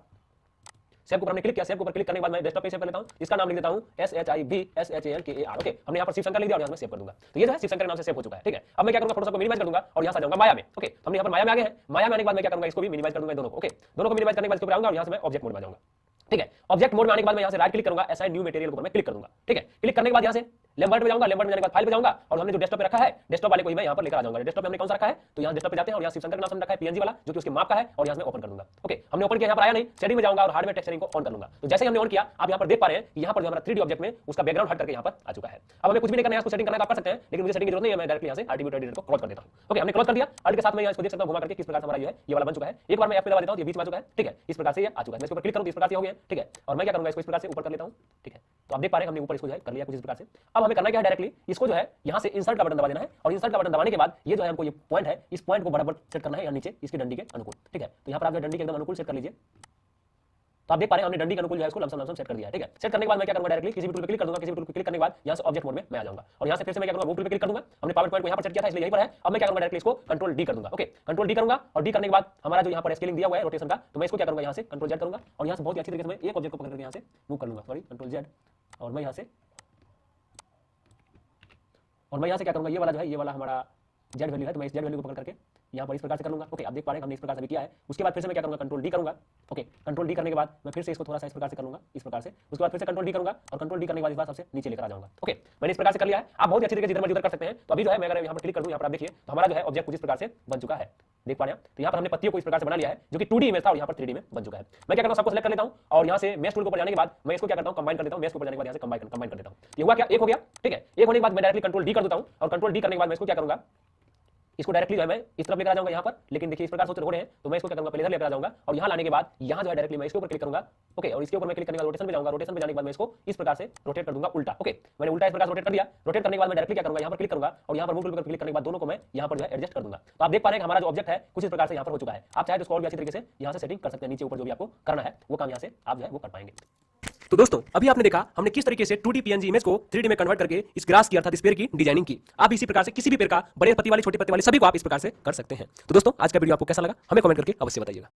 सेव के ऊपर हमने क्लिक किया, सेव के ऊपर क्लिक करने के बाद मैं डेस्कटॉप पे सेव कर लेता हूं। इसका नाम लिख देता हूं SHIBSHALKAR, ओके। हमने यहां पर शिव शंकर लिख दिया और यहां से सेव कर दूंगा। तो ये जो है शिव शंकर के नाम से सेव हो चुका है, ठीक है। अब मैं क्या करूंगा, फोटोशॉप को मिनिमाइज कर दूंगा और यहां से आ जाऊंगा माया में, ओके। हमने यहां पर माया में आ गए हैं। माया में आने के बाद मैं क्या करूंगा, इसको भी मिनिमाइज कर दूंगा, दोनों को, ओके। दोनों को मिनिमाइज करने के बाद इसके ऊपर आऊंगा और यहां से मैं ऑब्जेक्ट मोड में आ जाऊंगा, ठीक है। ऑब्जेक्ट मोड में आने के बाद मैं यहां से राइट क्लिक करूंगा, असाइन न्यू मटेरियल के ऊपर मैं क्लिक कर दूंगा, ठीक है। क्लिक करने के बाद यहां से लैम्बर्ट में जाऊंगा, लैम्बर्ट में जाने के बाद फाइल पे जाऊंगा और हमने जो डेस्कटॉप पे रखा है डेस्कटॉप वाले को ही मैं यहां पर लेकर आ जाऊंगा। डेस्कटॉप पे हमने कौन सा रखा है, तो यहां डेस्कटॉप पे जाते हैं और यहां शिव शंकर का नाम रखा है पीएनजी वाला जो कि उसके माप का है और यहां से मैं ओपन कर दूंगा, ओके। हमने ओपन किया, यहां पर आया नहीं, सेटिंग में जाऊंगा और हार्डवेयर टेक्सचरिंग को ऑन कर लूंगा। तो जैसे ही हमने ऑन किया, आप यहां पर देख पा रहे हैं कि यहां पर जो हमारा 3D ऑब्जेक्ट में उसका बैकग्राउंड हट करके यहां पर आ चुका है। अब हमें कुछ भी नहीं करना है, इसको सेटिंग करना है तो आप कर सकते हैं, लेकिन मुझे सेटिंग की जरूरत नहीं है। मैं डायरेक्टली यहां से आर्टिब्यूट एडिटर को क्लोज कर देता हूं, ओके। हमने क्लोज कर दिया। अल्ट के साथ मैं यहां इसको देख सकता हूं घुमा करके किस प्रकार से हमारा जो है ये वाला बन चुका है। एक बार मैं एफ पे दबा देता हूं, ये बीच में आ चुका है, ठीक है। इस प्रकार से ये आ चुका है। मैं इसके ऊपर क्लिक करूं तो इस प्रकार से हो गया, ठीक है। और मैं क्या करूंगा, इसको इस प्रकार से ऊपर कर लेता हूं, ठीक है। तो आप देख पा रहे हैं हमने ऊपर इसको जो है कर लिया कुछ इस प्रकार से। अब हमें करना क्या है, डायरेक्टली इसको जो है यहां से इंसर्ट का बटन दबा देना है और इंसर्ट का बटन दबाने के बाद ये जो है हमको ये पॉइंट है, इस पॉइंट को बराबर सेट करना है या नीचे इसकी डंडी के अनुकूल, ठीक है। तो यहां पर आप जो डंडी के एकदम अनुकूल सेट कर लीजिए। तो आप देख पा रहे हैं हमने डंडी के अनुकूल जो है इसको लमसम सेट कर दिया है, ठीक है। सेट करने के बाद मैं क्या करूंगा, डायरेक्टली किसी भी टूल पे क्लिक कर दूंगा। किसी भी टूल पे क्लिक करने के बाद यहां से ऑब्जेक्ट मोड में मैं आ जाऊंगा और यहां से फिर से मैं क्या करूंगा, मूव टूल पे क्लिक कर दूंगा। हमने पावर पॉइंट को यहां पर सेट किया था इसलिए यहीं पर है। अब मैं क्या करूंगा, डायरेक्टली इसको कंट्रोल डी कर दूंगा, ओके। कंट्रोल डी करूंगा और डी करने के बाद हमारा जो यहां पर स्केलिंग दिया हुआ है रोटेशन का, तो मैं इसको क्या करूंगा, यहां से कंट्रोल जेड करूंगा और यहां से बहुत अच्छी तरीके से मैं एक ऑब्जेक्ट को पकड़ करके यहां से मूव कर लूंगा, सॉरी कंट्रोल जेड। और मैं यहां से क्या करूंगा, ये वाला जो है ये वाला हमारा जेड वैल्यू है, तो मैं इस जेड वैल्यू को पकड़ करके यहां पर इस प्रकार से कर लूंगा, ओके। आप देख पा रहे हैं हमने इस प्रकार से भी किया है। उसके बाद फिर से मैं क्या करूंगा, कंट्रोल डी करूंगा, ओके। कंट्रोल डी करने के बाद मैं फिर से इसको थोड़ा सा इस प्रकार से करूंगा, इस प्रकार से। उसके बाद फिर से कंट्रोल डी करूंगा और कंट्रोल डी करने के बाद इस बार सबसे नीचे लेकर आ जाऊंगा, ओके। मैंने इस प्रकार से कर लिया है। आप बहुत अच्छी तरीके से इधर उधर कर सकते हैं। तो अभी जो है मैं अगर यहां पर क्लिक कर दूं, यहां पर आप देखिए तो हमारा जो है ऑब्जेक्ट कुछ इस प्रकार से बन चुका है, देख पा रहे हैं। तो यहां पर हमने पत्तियों को इस प्रकार से बना लिया है जो कि 2D इमेज था और यहां पर 3D में बन चुका है। मैं क्या करता हूं, सबको सेलेक्ट कर लेता हूं और यहां से मेश टूल के ऊपर जाने के बाद मैं इसको क्या करता हूं, कंबाइन कर देता हूं। मेश के ऊपर जाने के बाद यहां से कंबाइन कर देता हूं। ये हुआ क्या, एक हो गया, ठीक है। एक होने के बाद मैं डायरेक्टली कंट्रोल डी कर देता हूं और कंट्रोल डी करने के बाद मैं इसको क्या करूंगा, इसको डायरेक्टली जो है मैं इस तरफ लेकर आ जाऊंगा यहाँ पर, लेकिन देखिए इस प्रकार से हो रहे हैं तो मैं इसको क्या करूंगा, पहले इधर लेकर आ जाऊंगा और यहाँ लाने के बाद यहाँ जो है डायरेक्टली मैं इसके ऊपर क्लिक करूंगा। ओके, और इसके ऊपर मैं क्लिक करने के बाद रोटेशन पे जाऊंगा, रोटेशन पे जाने के बाद मैं इसको इस प्रकार से रोटेट कर दूंगा उल्टा। ओके, मैंने उल्टा इस प्रकार से रोटेट कर दिया। रोटेट करने के बाद मैं डायरेक्टली क्या करूंगा, यहाँ पर क्लिक करूंगा और यहाँ पर मूव टूल पर क्लिक करने के बाद दोनों को मैं यहाँ पर जो है एडजस्ट कर दूंगा। तो आप देख पा रहे हैं हमारा जो ऑब्जेक्ट है कुछ इस प्रकार से यहाँ पर हो चुका है। आप चाहे तो इसको और भी अच्छी तरीके से यहाँ से सेटिंग कर सकते हैं, नीचे ऊपर जो भी आपको करना है वो काम यहाँ से आप जो है वो कर पाएंगे। तो दोस्तों अभी आपने देखा हमने किस तरीके से 2D PNG इमेज को 3D में कन्वर्ट करके इस ग्रास की अर्थात इस पेड़ की डिजाइनिंग की। आप इसी प्रकार से किसी भी पेड़ का बड़े पत्ती वाले छोटे पत्ती वाले सभी को आप इस प्रकार से कर सकते हैं। तो दोस्तों आज का वीडियो आपको कैसा लगा हमें कमेंट करके अवश्य बताइएगा।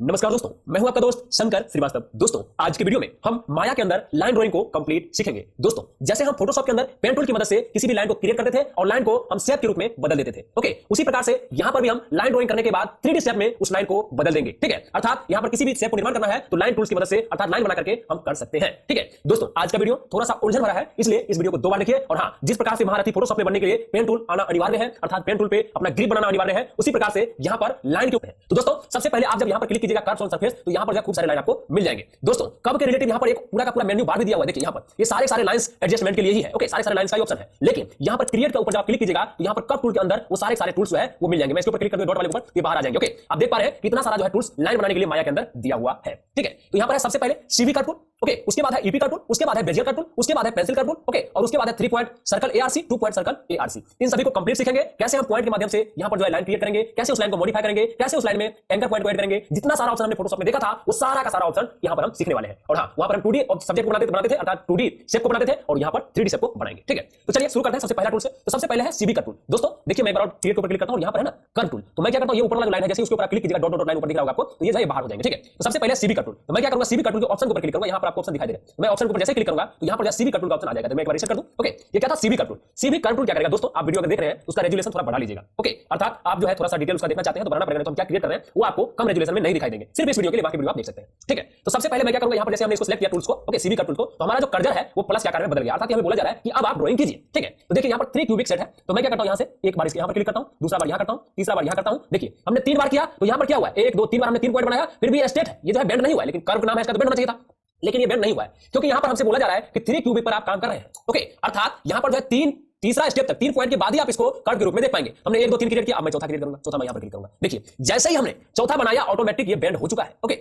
नमस्कार दोस्तों, मैं हूं आपका दोस्त शंकर श्रीवास्तव। दोस्तों आज के वीडियो में हम माया के अंदर लाइन ड्राइंग को कंप्लीट सीखेंगे। दोस्तों जैसे हम फोटोशॉप के अंदर पेन टूल की मदद से किसी भी लाइन को क्रिएट करते थे और लाइन को हम शेप के रूप में बदल देते थे, ओके, उसी प्रकार से यहां पर भी हम लाइन ड्राइंग करने के बाद 3D शेप में उस लाइन को बदल देंगे। ठीक है, अर्थात यहां पर किसी भी शेप को निर्माण करना है तो लाइन टूल्स की मदद से अर्थात लाइन बना करके हम कर सकते हैं। ठीक है दोस्तों, आज का वीडियो थोड़ा सा उलझन भरा है, इसलिए इस वीडियो को 2 बार देखिए। और हाँ, जिस प्रकार से महारथी फोटोशॉप में बनने के लिए पेन टूल आना अनिवार्य है, अर्थात पेन टूल पे अपना ग्रिप बनाना अनिवार्य है, उसी प्रकार से यहां पर लाइन के ऊपर है। तो दोस्तों सबसे पहले आप जब यहां पर क्लिक कीजिएगा कर्व्स ऑन सरफेस तो यहां पर खूब सारे लाइन आपको मिल जाएंगे। दोस्तों कब के रिलेटिव यहां पर एक पूरा का पूरा मेन्यू बार भी दिया हुआ है। देखिए यहां पर ये सारे लाइंस एडजस्टमेंट के लिए ही है। ओके, सारे लाइंस का ही ऑप्शन है, लेकिन यहां पर क्रिएट के ऊपर जब आप क्लिक कीजिएगा तो यहां पर कर्व टूल के अंदर वो सारे टूल्स जो है वो मिल जाएंगे। मैं इसके ऊपर क्लिक करके डॉट वाले ऊपर ये बाहर आ जाएंगे। ओके, आप देख पा रहे हैं कितना सारा जो है टूल्स लाइन बनाने के लिए माया के अंदर दिया हुआ है। ठीक है, तो यहां पर है सबसे पहले सीवी कर्व टूल, ओके, उसके बाद है ईपी कर्व टूल, उसके बाद है बेजियर कर्व टूल, उसके बाद है पेंसिल कर्व टूल, ओके, और उसके बाद है 3 point circle ARC, 2 point circle ARC. इन सभी को कंप्लीट सीखेंगे, कैसे हम पॉइंट के माध्यम से यहां पर जो है लाइन क्रिएट करेंगे, कैसे उस लाइन को मॉडिफाई करेंगे, कैसे उस लाइन में एंकर पॉइंट को ऐड करेंगे। जितना सारा ऑप्शन हमने फोटोशॉप में देखा था वो सारा का सारा ऑप्शन यहां पर हम सीखने वाले हैं। और हां, वहां पर हम 2D सब्जेक्ट को बनाते थे अर्थात 2D शेप को बनाते थे और यहां पर 3D शेप को बनाएंगे। ठीक है, तो चलिए शुरू करते हैं सबसे पहला टूल से। तो सबसे पहले है सीवी कर्व टूल। दोस्तों देखिए मैं एक बार क्रिएट के ऊपर क्लिक करता हूं, यहां पर है ना कर्व टूल, तो मैं क्या करता हूं, ये ऊपर वाला लाइन है जैसे उसके ऊपर क्लिक कीजिएगा डॉट डॉट लाइन ऊपर दिख रहा होगा आपको, तो ये जो है बाहर हो जाएंगे। ठीक है, तो सबसे पहले सीवी कर्व टूल, तो मैं क्या करूंगा, सीवी कर्व टूल के ऑप्शन के ऊपर क्लिक करूंगा, यहां पर आपको ऑप्शन दिखाई दे रहा है। मैं ऑप्शन के ऊपर जैसे क्लिक करूंगा तो यहां पर सीवी कर्व टूल का ऑप्शन आ जाएगा। तो मैं एक बार रीसेट कर दूं। ओके, ये क्या था CV curve tool. CV curve tool क्या करेगा दोस्तों, आप वीडियो अगर देख रहे हैं तो उसका रेजोल्यूशन थोड़ा बढ़ा लीजिएगा। ओके, अर्थात आप जो है थोड़ा सा डिटेल उसका देखना चाहते हैं तो बढ़ाना पड़ेगा, तो हम क्या क्रिएट कर रहे हैं वो आपको कम रेजोल्यूशन में नहीं दिखाई देंगे, सिर्फ इस वीडियो के लिए, बाकी वीडियो आप देख सकते हैं। ठीक है, तो सबसे पहले मैं क्या करूंगा, यहां पर जैसे हमने इसको सिलेक्ट किया टूल्स को, ओके, सीवी कर्व टूल को, तो हमारा जो कर्सर है वो प्लस के आकार में बदल गया, अर्थात हमें बोला जा रहा है कि अब आप ड्राइंग कीजिए। ठीक है, तो देखिए यहां पर 3 क्यूबिक सेट है, तो मैं क्या करता हूं, यहां से एक बार इसके यहां पर क्लिक करता हूं, दूसरा बार यहां करता हूं, तीसरा बार यहां करता हूं। देखिए हमने 3 बार किया तो यहां पर क्या हुआ, 1 2 3 बार हमने 3 पॉइंट बनाया, फिर भी ये स्ट्रेट है, ये जो है बेंड नहीं हुआ है, लेकिन कर्व का नाम है इसका तो बेंड होना चाहिए था, लेकिन ये बेंड नहीं हुआ है क्योंकि यहां पर हमसे बोला जा रहा है कि 3 क्यूबिक पर आप काम कर रहे हैं। ओके, अर्थात यहां पर जो है तीसरा स्टेप तक 3 पॉइंट के बाद ही आप इसको कर्व के रूप में देख पाएंगे। हमने 1 2 3 क्रिएट किया, अब मैं चौथा क्रिएट करूंगा, चौथा मैं यहां पर क्लिक करूंगा। देखिए जैसे ही हमने चौथा बनाया ऑटोमेटिक ये बेंड हो चुका है। ओके,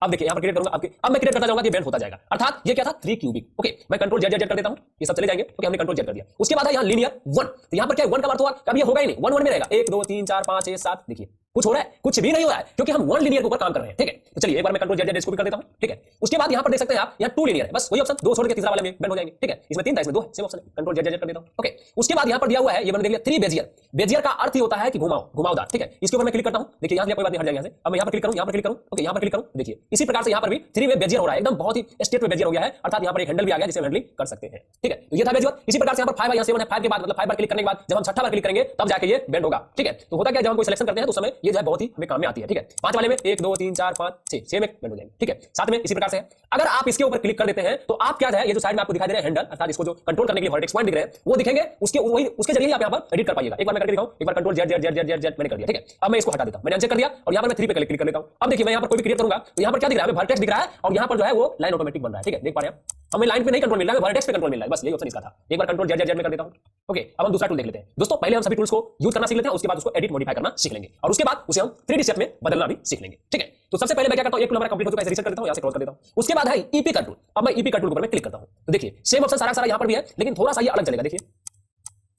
अब देखिए यहां पर क्रिएट करूंगा, अब मैं क्रिएट करता जाऊंगा, ये बेंड होता जाएगा, अर्थात ये क्या था 3 क्यूबिक। ओके, मैं कंट्रोल जेड जेड कर देता हूं, ये सब चले जाएंगे। ओके, हमने कंट्रोल जेड कर दिया। उसके बाद है यहां लीनियर 1, तो यहां पर क्या 1 का अर्थ हुआ, अब ये होगा ही नहीं, 1 1 में रहेगा, 1 2 3 4 5 6 7। देखिए कुछ हो रहा है, कुछ भी नहीं हो रहा है क्योंकि हम 1 लीनियर के ऊपर काम कर रहे हैं। ठीक है, तो चलिए एक बार मैं कंट्रोल जेड जेड इसको भी कर देता हूं। ठीक है, उसके बाद यहां पर देख सकते हैं आप, यहां 2 लीनियर है, बस वही ऑप्शन, 2 छोड़ के तीसरा वाले में बेंड हो जाएंगे। ठीक है, इसमें 3 था, इसमें 2 है, सेम ऑप्शन है, कंट्रोल जेड जेड कर देता हूं। ओके, उसके बाद यहां पर दिया हुआ है, ये मैंने देख लिया 3 बेजियर। बेजियर का अर्थ ही होता है कि घुमावदार। ठीक है, इसके ऊपर मैं क्लिक करता हूं, देखिए यहां से कोई बात नहीं, हट जाएगा यहां से। अब मैं यहां पर क्लिक करूं, यहां पर क्लिक करूं, ओके, यहां पर क्लिक करूं, देखिए इसी प्रकार से यहां पर भी 3 वे बेजियर हो रहा है, एकदम बहुत ही स्ट्रेट में बेजियर हो गया है, अर्थात यहां पर एक हैंडल भी आ गया जिसे हैंडलिंग कर सकते हैं। ठीक है, तो ये था बेजियर। इसी प्रकार से यहां पर 5 यहां 7 है, 5 के बाद मतलब 5 बार क्लिक करने के बाद जब हम छठा बार क्लिक करेंगे तब जाके ये बेंड होगा। ठीक है, तो होता क्या है, जब हम कोई सिलेक्शन करते हैं तो उस समय ये जो है बहुत ही हमें काम में आती है। ठीक है, 5 वाले में 1 2 3 4 5 6 6 में बेंड हो जाएंगे। ठीक है, 7 में इसी प्रकार से है। अगर आप इसके ऊपर क्लिक कर देते हैं तो आप क्या है, ये जो साइड में आपको दिखाई दे रहा है हैंडल, अर्थात इसको जो कंट्रोल करने के लिए वर्टेक्स पॉइंट दिख रहे हैं वो दिखेंगे, उसके जरिए आप यहां पर एडिट कर पाइएगा। एक बार मैं करके दिखाऊं, एक बार control Z Z Z Z Z मैंने कर दिया। ठीक है, अब मैं इसको हटा देता हूं, मैंने अनचेक कर दिया और यहां पर मैं 3 पे क्लिक कर लेता हूं। अब देखिए मैं यहां पर कोई भी क्रिएट करूंगा तो यहां पर क्या दिख रहा है, वर्टेक्स दिख रहा है और यहां पर जो है वो लाइन ऑटोमेटिक बन रहा है। ठीक है, देख पा रहे हैं हमें लाइन पे नहीं कंट्रोल मिल रहा है, वर्टेक्स पे कंट्रोल मिल रहा है, बस यही ऑप्शन इसका था। एक बार कंट्रोल जेड जेड जेड में कर देता हूं। ओके, अब हम दूसरा टूल देख लेते हैं। दोस्तों पहले हम सभी टूल्स को यूज करना सीख लेते हैं, उसके बाद उसको एडिट मॉडिफाई करना सीख लेंगे और उसके बाद उसे हम 3D शेप में बदलना भी सीख लेंगे। ठीक है, तो सबसे पहले मैं क्या करता हूं, एक टूल हमारा कंप्लीट हो चुका है, इसे रीसेट कर देता हूं, यहां से क्लोज कर देता हूं। उसके बाद है ईपी कर्व टूल। अब मैं ईपी कर्व टूल के ऊपर मैं क्लिक करता हूं, तो देखिए सेम ऑप्शन सारा यहां पर भी है, लेकिन थोड़ा सा ये अलग चलेगा। देखिए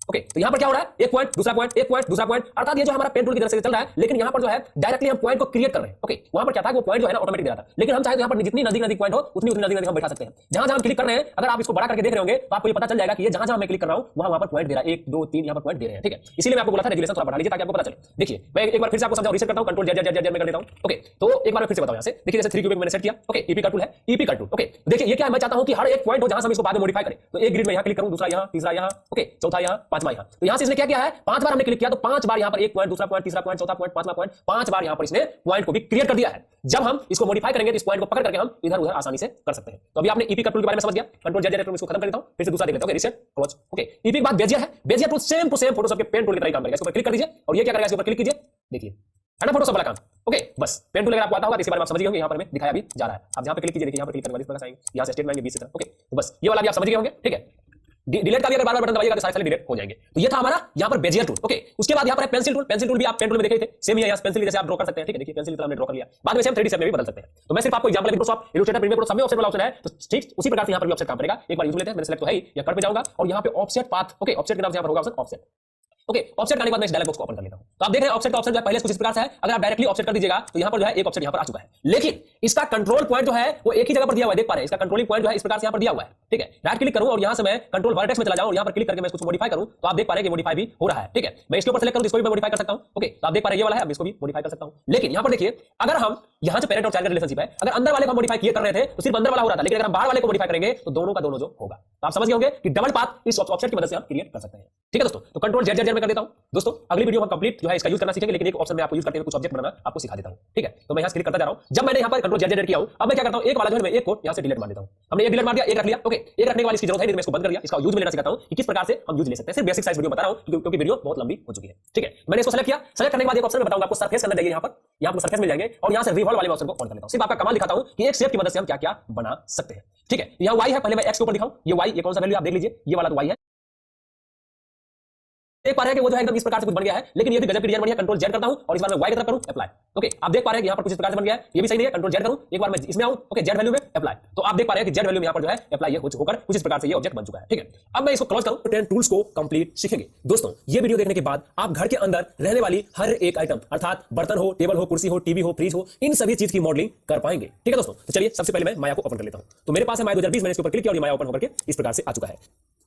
ओके, तो यहां पर क्या हो रहा है, एक पॉइंट दूसरा पॉइंट, एक पॉइंट दूसरा पॉइंट, अर्थात ये जो हमारा पेन टूल की तरफ से चल रहा है, लेकिन यहां पर जो है डायरेक्टली हम पॉइंट को क्रिएट कर रहे हैं। ओके, वहां पर क्या था, वो पॉइंट जो है ना ऑटोमेटिक दे रहा था, लेकिन हम चाहे तो यहां पर जितनी नजदीक पॉइंट हो उतनी नजदीक हम बैठा सकते हैं। जहां जहां हम क्लिक कर रहे हैं, अगर आप इसको बड़ा करके देख रहे होंगे तो आपको ये पता चल जाएगा कि ये जहां जहां मैं क्लिक कर रहा हूं वहां पर पॉइंट दे रहा है, 1 2 3 यहां पर पॉइंट दे रहे हैं। ठीक है, इसलिए मैं आपको बोला था रेजुलेशन थोड़ा बढ़ा लीजिए ताकि आपको पता चले। देखिए मैं एक बार फिर से आपको समझाऊं, रीसेट करता हूं, कंट्रोल जेड जेड जेड में कर देता हूं। ओके, तो एक बार मैं फिर से बताऊं, यहां से देखिए जैसे 3 क्यूबिक मैंने सेट किया। ओके, ईपी कर्व टूल है, ईपी कर्व टूल। ओके, देखिए ये क्या है, मैं चाहता हूं कि हर एक पॉइंट हो जहां से हम इसको बाद में मॉडिफाई करें, तो एक ग्रिड में यहां क्लिक करूं, दूसरा यहां, तीसरा यहां, ओके, चौथा यहां, पांचवा यहां। तो यहां से इसने क्या किया है, 5 बार हमने क्लिक किया तो 5 बार यहां पर एक पॉइंट, दूसरा पॉइंट, तीसरा पॉइंट, चौथा पॉइंट, पांचवा पॉइंट, 5 बार यहां पर इसने पॉइंट को भी क्रिएट कर दिया है। जब हम इसको मॉडिफाई करेंगे तो इस पॉइंट को पकड़ करके हम इधर उधर आसानी से कर सकते हैं। तो अभी आपने ईपी कर्व टूल के बारे में समझ गया, कंट्रोल जेड जेड इसको खत्म कर देता हूं, फिर से दूसरा देख लेते हैं। Okay, reset close. Okay, EP के बाद बेजियर है, Bezier tool same to same Photoshop के पेन टूल की तरह काम करेगा। इसके ऊपर क्लिक कर दीजिए और ये क्या करेगा, इसके ऊपर क्लिक कीजिए, देखिए है ना फोटोशॉप वाला काम। ओके, बस पेन टूल अगर आपको आता होगा तो इसके बारे में आप समझ गए होंगे, यहां पर मैं दिखाया भी जा रहा है। आप जहां पे क्लिक कीजिए, देखिए यहां पर क्लिक करने वाली इस प्रकार से आएंगे, यहां से स्टेट में आएंगे 20 से। ओके, तो बस ये वाला भी आप समझ गए होंगे। ठीक है, डिलीट का भी अगर बार बार बटन दबाइएगा तो सारे डिलीट हो जाएंगे। तो ये था हमारा यहाँ पर बेजियर टूल। ओके, उसके बाद यहाँ पर पेंसिल टूल। पेंसिल टूल भी आप पेन टूल में देखे थे, सेम ही है। यहाँ पेंसिल जैसे आप ड्रॉ कर सकते हैं, ठीक है। देखिए पेंसिल हमने ड्रॉ कर लिया, बाद में सेम 3D शेप में भी बदल सकते हैं। तो मैं सिर्फ आपको example Microsoft Illustrator Premiere Pro सब में ऑफसेट वाला ऑप्शन है, तो ठीक उसी प्रकार से यहाँ पर भी ऑफसेट काम करेगा। एक बार यूज लेते हैं, मैंने सेलेक्ट तो है ही, या कट पे जाऊंगा और यहाँ पे ऑफसेट पाथ। ओके, ऑफसेट के नाम से यहाँ पर होगा ऑप्शन ऑफसेट। ओके, ऑफसेट करने के बाद मैं इस डायलॉग बॉक्स को ओपन कर लेता हूं। तो आप देख रहे हैं ऑफसेट का ऑप्शन जो है पहले कुछ इस प्रकार से है। अगर आप डायरेक्टली ऑफसेट कर दीजिएगा तो यहां पर जो है एक ऑफसेट यहां पर आ चुका है, लेकिन इसका कंट्रोल पॉइंट जो है वो एक ही जगह पर दिया हुआ है। देख पा रहे हैं, इसका कंट्रोलिंग पॉइंट जो है इस प्रकार से यहां पर दिया हुआ है, ठीक है। राइट क्लिक करूं और यहां से मैं कंट्रोल वर्टेक्स में चला जाऊं और यहां पर क्लिक करके मैं इसको मॉडिफाई करूं तो आप देख पा रहे हैं कि मॉडिफाई भी हो रहा है, ठीक है। मैं इसके ऊपर सेलेक्ट करूं तो इसको भी मैं मॉडिफाई कर सकता हूं। ओके, तो आप देख पा रहे हैं ये वाला है, अब इसको भी मॉडिफाई कर सकता हूं। लेकिन यहां पर देखिए, अगर हम यहां से पेरेंट और चाइल्ड का रिलेशनशिप है, अगर अंदर वाले को मॉडिफाई किए कर रहे थे तो सिर्फ अंदर वाला हो रहा था, लेकिन अगर हम बाहर वाले को मॉडिफाई करेंगे तो दोनों का दोनों जो होगा। तो आप समझ गए होंगे कि डबल पाथ इस ऑफसेट की मदद से हम क्रिएट कर सकते हैं, ठीक है दोस्तों। तो कंट्रोल जेड में कर देता हूं दोस्तों। अगली वीडियो हम कंप्लीट जो है इसका यूज करना सीखेंगे, लेकिन एक ऑप्शन में आपको यूज करते हुए कुछ ऑब्जेक्ट बनाना आपको सिखा देता हूं, ठीक है। तो मैं यहां क्लिक करता जा रहा हूं। जब मैंने यहां पर कंट्रोल जेड किया हूं, अब मैं क्या करता हूं, एक वाला जो है मैं एक को यहां से डिलीट मार देता हूं। हमने एक डिलीट मार दिया, एक रख लिया। ओके, एक रखने वाली इसकी जरूरत है नहीं, मैं इसको बंद कर दिया। इसका यूज में लेना सिखाता हूं कि किस प्रकार से हम यूज ले सकते हैं। सिर्फ बेसिक साइज वीडियो बता रहा हूं क्योंकि वीडियो बहुत लंबी हो चुकी है, ठीक है। मैंने इसको सेलेक्ट किया। सेलेक्ट करने के बाद एक ऑप्शन में बताऊंगा आपको सरफेस करना चाहिए। यहां पर सरफेस मिल जाएंगे और यहां से रिवॉल्व वाले ऑप्शन को ऑन कर लेता हूं। सिर्फ आपका कमाल दिखाता हूं कि एक शेप की मदद से हम क्या-क्या बना सकते हैं, ठीक है। यहां y है, पहले मैं x के ऊपर दिखाऊं। ये y, ये कौन सा वैल्यू आप देख लीजिए, ये वाला तो y है। देख पा रहे हैं कि वो जो है एकदम इस प्रकार से कुछ बन गया है, लेकिन ये भी गजब की डिजाइन बनी है। कंट्रोल जेड करता हूं और इस बार मैं y की तरफ करूं, अप्लाई। ओके, आप देख पा रहे हैं कि यहां पर कुछ इस प्रकार से बन गया है। ये भी सही नहीं है, कंट्रोल जेड करूं, एक बार मैं इसमें आऊं। ओके, जेड वैल्यू में अप्लाई। तो आप देख पा रहे हैं कि जेड वैल्यू में यहां पर जो है अप्लाई होकर कुछ इस प्रकार से ये ऑब्जेक्ट बन चुका है, ठीक है। अब मैं इसको क्लोज करूं, 10 टूल्स को कंप्लीट सीखेंगे दोस्तों। ये वीडियो देखने के बाद आप घर के अंदर रहने वाली हर एक आइटम, अर्थात बर्तन हो, टेबल हो, कुर्सी हो, टीवी हो, फ्रिज हो, इन सभी चीज की मॉडलिंग कर पाएंगे, ठीक है दोस्तों। तो चलिए सबसे पहले मैं माया को ओपन कर लेता हूं। तो मेरे पास है माया 2020, मैंने इसके ऊपर क्लिक किया और ये माया ओपन होकर के इस प्रकार से आ चुका है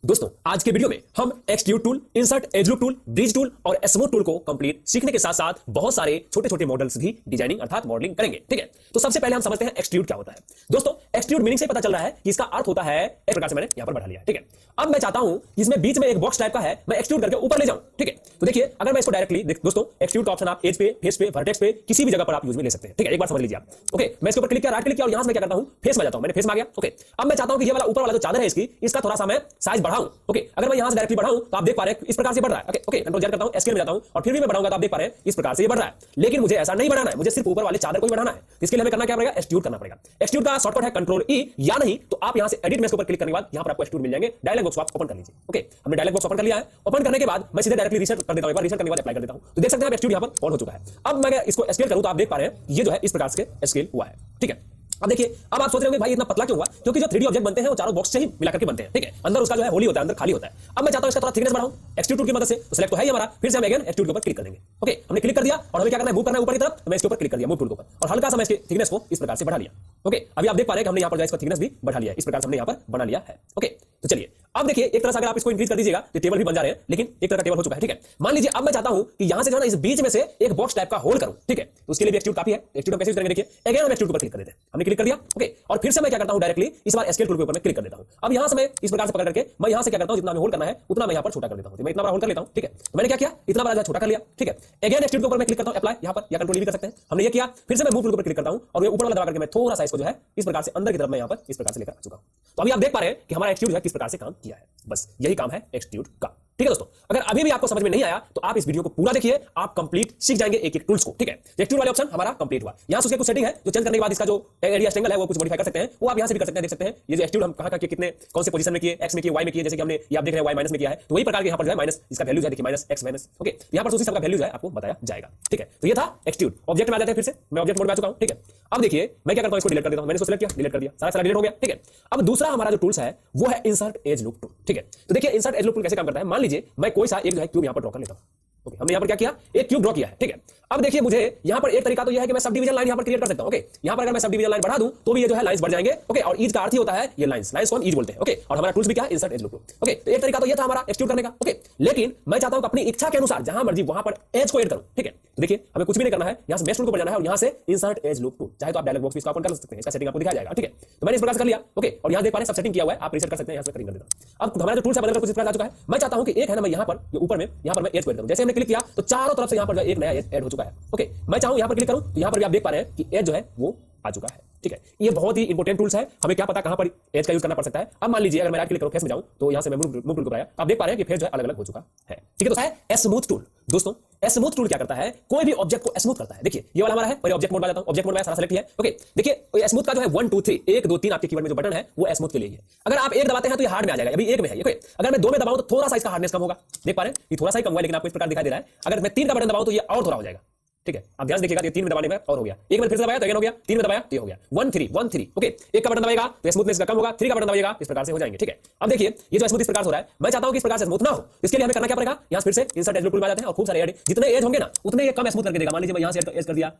दोस्तों। आज के वीडियो में हम extrude tool, insert as loop tool, bridge tool और स्मूथ टूल को कंप्लीट सीखने के साथ साथ बहुत सारे छोटे छोटे मॉडल्स भी डिजाइनिंग अर्थात मॉडलिंग करेंगे, ठीक है। तो सबसे पहले हम समझते हैं एक्सट्रूड क्या होता है दोस्तों। एक्सट्रूड मीनिंग से पता चल रहा है कि इसका अर्थ होता है, इस प्रकार से मैंने यहां पर बढ़ा लिया, ठीक है। अब मैं चाहता हूं इसमें बीच में एक बॉक्स टाइप का है, मैं एक्सट्रूड करके ऊपर ले जाऊं, ठीक है। तो देखिए, अगर मैं इसको डायरेक्टली दोस्तों, एक्सट्रूड का ऑप्शन आप एज पे, फेस पे, वर्टेक्स पे, किसी भी जगह पर आप यूज में ले सकते हैं, ठीक है। एक बार समझ लीजिए आप। ओके, मैं इसके ऊपर क्लिक किया, राइट क्लिक किया और यहां से मैं क्या करता हूं, फेस में जाता हूं। मैंने फेस में आ गया। ओके, अब मैं चाहता हूं कि ये वाला ऊपर वाला जो चादर है इसका थोड़ा सा मैं साइज बढ़ाऊं। ओके, अगर मैं यहां से डायरेक्टली बढ़ाऊं तो आप देख पा रहे हैं इस प्रकार से बढ़ रहा है। ओके ओके, कंट्रोल जेड करता हूं, स्केल में जाता हूं और फिर भी मैं बढ़ाऊंगा तो आप देख पा रहे हैं इस प्रकार से ये बढ़ रहा है। लेकिन मुझे ऐसा नहीं बढ़ाना है, मुझे सिर्फ ऊपर वाले चादर को ही बढ़ाना है। इसके लिए हमें करना क्या पड़ेगा, एक्सट्रूड करना पड़ेगा। एक्सट्रूड का शॉर्टकट है कंट्रोल ई, या नहीं तो आप यहां से एडिट में इसके ऊपर क्लिक करने के बाद यहां पर आपको एक्सट्रूड मिल जाएंगे। डायलॉग बॉक्स आप ओपन कर लीजिए। ओके, हमने डायलॉग बॉक्स ओपन कर लिया है। ओपन करने के बाद मैं सीधे डायरेक्टली रीसेट कर देता हूं। एक बार रीसेट करने के बाद अप्लाई कर देता हूं तो देख सकते हैं आप एक्सट्रूड यहां पर ऑन हो चुका है। अब मैं इसको स्केल करूं तो आप देख पा रहे हैं ये जो है इस प्रकार से स्केल हुआ है, ठीक है। अब देखिए, अब आप सोच रहे होंगे भाई इतना पतला क्यों हुआ, क्योंकि जो 3D ऑब्जेक्ट बनते हैं वो चारों बॉक्स से ही मिला करके बनते हैं, ठीक है। अंदर उसका जो है होली होता है, अंदर खाली होता है। अब मैं चाहता हूं इसका थोड़ा थिकनेस बढ़ाऊं एक्सट्रूड टूल की मदद से। तो सेलेक्ट तो है ही हमारा, फिर से हम अगेन एक्सट्रूड के ऊपर क्लिक कर देंगे। ओके, हमने क्लिक कर दिया और हमें क्या करना है, मूव करना है ऊपर की तरफ। तो मैं इसके ऊपर क्लिक कर दिया, मूव टूल के ऊपर, और हल्का सा मैं इसकी थिकनेस को इस प्रकार से बढ़ा लिया। ओके, अभी आप देख पा रहे हैं कि हमने यहां पर जो इसका थिकनेस भी बढ़ा लिया है, इस प्रकार से हमने यहां पर बना लिया है। ओके, तो चलिए अब देखिए, एक तरह से अगर आप इसको इंक्रीज कर दीजिएगा तो टेबल भी बन जा रहे हैं, लेकिन एक तरह का टेबल हो चुका है, ठीक है। मान लीजिए अब मैं चाहता हूं कि यहां से जो है ना इस बीच में से एक बॉक्स टाइप का होल करूं, ठीक है। तो उसके लिए भी एक्सट्रूड काफी है। एक्सट्रूड हम कैसे यूज करेंगे, देखिए अगेन हम एक्सट्रूड पर क्लिक कर देते हैं। हमने क्लिक कर दिया। ओके, और फिर से मैं क्या करता हूं, डायरेक्टली इस बार स्केल टूल के ऊपर मैं क्लिक कर देता हूं। अब यहां से मैं इस प्रकार से पकड़ करके मैं यहां से क्या करता हूं, जितना मैं होल्ड करना है उतना मैं यहां पर छोटा कर देता हूं। तो मैं इतना बड़ा होल्ड कर लेता हूं, ठीक है। तो मैंने क्या किया, इतना बड़ा छोटा कर लिया, ठीक है। अगेन एक्सट्रूड के ऊपर मैं क्लिक करता हूं, अप्लाई यहां पर, या कंट्रोल भी कर सकते हैं। हमने ये किया, फिर से मैं मूव टूल के ऊपर क्लिक करता हूं और ये ऊपर वाला दबा करके मैं थोड़ा सा इसको जो है इस प्रकार से अंदर की तरफ मैं यहां पर इस प्रकार से लेकर आ चुका हूं। तो अभी आप देख पा रहे हैं कि हमारा एक्सट्रूड है किस प्रकार से काम किया है। बस यही काम है एक्सट्रूड का, ठीक है दोस्तों। अगर अभी भी आपको समझ में नहीं आया तो आप इस वीडियो को पूरा देखिए, आप कंप्लीट सीख जाएंगे एक एक टूल्स को, ठीक है। एक्सट्रूड वाले ऑप्शन हमारा कंप्लीट हुआ। यहां से उसके कुछ सेटिंग है जो चेंज करने के बाद इसका जो एरिया एंगल है वो कुछ मॉडिफाई कर सकते हैं, वो आप यहां से भी कर सकते हैं। देख सकते हैं ये जो एक्सट्रूड हम कहां के कितने कौन से पोजीशन में किए, एक्स में किए, वाई में किए, जैसे कि हमने ये आप देख रहे हैं वाई माइनस में किया है, तो वही प्रकार के यहां पर जो है माइनस इसका वैल्यू है, देखिए माइनस एक्स माइनस। ओके, यहां पर उसी सबका वैल्यू है आपको बताया जाएगा, ठीक है। तो ये था एक्सट्रूड। ऑब्जेक्ट में आ जाते हैं, फिर से मैं ऑब्जेक्ट मोड में आ चुका हूं, ठीक है। अब देखिए मैं क्या करता हूं, इसको डिलीट कर देता हूं। मैंने इसको सिलेक्ट किया, डिलीट कर दिया, सारा डिलीट हो गया, ठीक है। अब दूसरा हमारा जो टूल्स है वो है इंसर्ट एज लूप टूल, ठीक है। तो देखिए इंसर्ट एज लूप टूल कैसे काम करता है। मान लीजिए मैं कोई सा एक जो है क्यूब यहां पर ड्रॉ कर लेता हूं। ओके, हमने यहां पर क्या किया, एक क्यूब ड्रॉ किया है, ठीक है। अब देखिए मुझे यहां पर एक तरीका तो यह है कि मैं सब डिवीजन लाइन यहां पर क्रिएट कर सकता हूं। ओके, यहां पर अगर मैं सब डिवीजन लाइन बढ़ा दूं तो भी ये जो है लाइंस बढ़ जाएंगे। ओके, और ईज का अर्थ ही होता है ये लाइंस को हम ईज बोलते हैं। ओके, और हमारा टूल्स भी क्या है, इंसर्ट एज लूप। ओके, तो एक तरीका तो ये था हमारा एक्सट्रूड करने का। ओके, लेकिन मैं चाहता हूं कि अपनी इच्छा के अनुसार जहां मर्जी वहां पर एज को ऐड करूं, ठीक है। तो देखिए हमें कुछ भी नहीं करना है, यहां से मेश टूल को जाना है और यहां से इंसर्ट एज लूप टूल, चाहे तो आप डायलॉग बॉक्स में इसको ओपन कर सकते हैं, इसका सेटिंग आपको दिखाया जाएगा, ठीक है। तो मैंने इस प्रकार से कर लिया। ओके, और यहां देख पा रहे हैं सब सेटिंग किया हुआ है, आप रीसेट कर सकते हैं। यहां से कटिंग कर देता हूं। अब हमारा जो टूल्स है बदलकर कुछ इस प्रकार आ चुका है। मैं चाहता हूं कि एक है ना, मैं यहां पर ऊपर में यहां पर मैं एज को ऐड करूं। जैसे हमने क्लिक किया तो चारों तरफ से यहां पर एक नया एज ऐड हो चुका है। ओके, मैं चाहूं यहां पर क्लिक करूं तो यहां पर भी आप देख पा रहे हैं कि एज जो है वो आ चुका है, ठीक है, ये बहुत ही इंपॉर्टेंट टूल्स है, हमें क्या पता कहां पर एज का यूज करना पड़ सकता है। अब मान लीजिए अगर मैं राइट क्लिक करूं, फेस में जाऊं, तो यहां से मैं मूव टूल को दबाया, आप देख पा रहे हैं कि फेस जो है अलग अलग हो चुका है। ठीक है दोस्तों, स्मूथ टूल, दोस्तों स्मूथ टूल क्या करता है, कोई भी ऑब्जेक्ट को स्मूथ करता है। देखिए ये वाला हमारा है, पहले ऑब्जेक्ट मोड में जाता हूं, ऑब्जेक्ट मोड में सारा सेलेक्ट किया है। ओके, देखिए स्मूथ का जो है 1 2 3 1 2 3 आपके कीबोर्ड में जो बटन है वो स्मूथ के लिए है। अगर आप एक दबाते हैं तो ये हार्ड में आ जाएगा, अभी एक में है। ओके, अगर मैं 2 में दबाऊं तो थोड़ा सा इसका हार्डनेस कम होगा, देख पा रहे हैं ये थोड़ा सा ही कम हुआ, लेकिन आपको इस प्रकार दिखाई दे रहा है। अगर मैं 3 का बटन दबाऊं तो ये और थोड़ा हो जाएगा। ठीक है, आप ध्यान देखिएगा, ये 3 में दबाने में और हो गया, एक बार फिर से दबाया तो अगेन हो गया, 3 में दबाया तो ये हो गया 1 3 1 3। ओके, एक का बटन दबाएगा तो स्मूथनेस का कम होगा, 3 का बटन दबाएगा इस प्रकार से हो जाएंगे। ठीक है, अब देखिए ये जो स्मूथ इस प्रकार से हो रहा है, मैं चाहता हूं कि इस प्रकार से स्मूथ ना हो, इसके लिए हमें करना क्या पड़ेगा, यहां फिर से इंसर्ट एज टूल में आ जाते हैं और खूब सारे एड, जितने एज होंगे ना उतने ये कम स्मूथ करके देगा। मान लीजिए मैं यहां से एज कर दिया,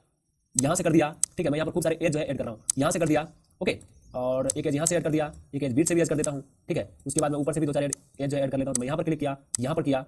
यहां से कर दिया, ठीक है, मैं यहां पर खूब सारे एज जो है ऐड कर रहा हूं, यहां से कर दिया। ओके, और एक एज यहां से ऐड कर दिया, एक एज बीच से भी ऐड कर देता हूं। ठीक है, उसके बाद मैं ऊपर से भी 2 4 एज जो ऐड कर लेता हूं, तो मैं यहां पर क्लिक किया, यहां पर किया।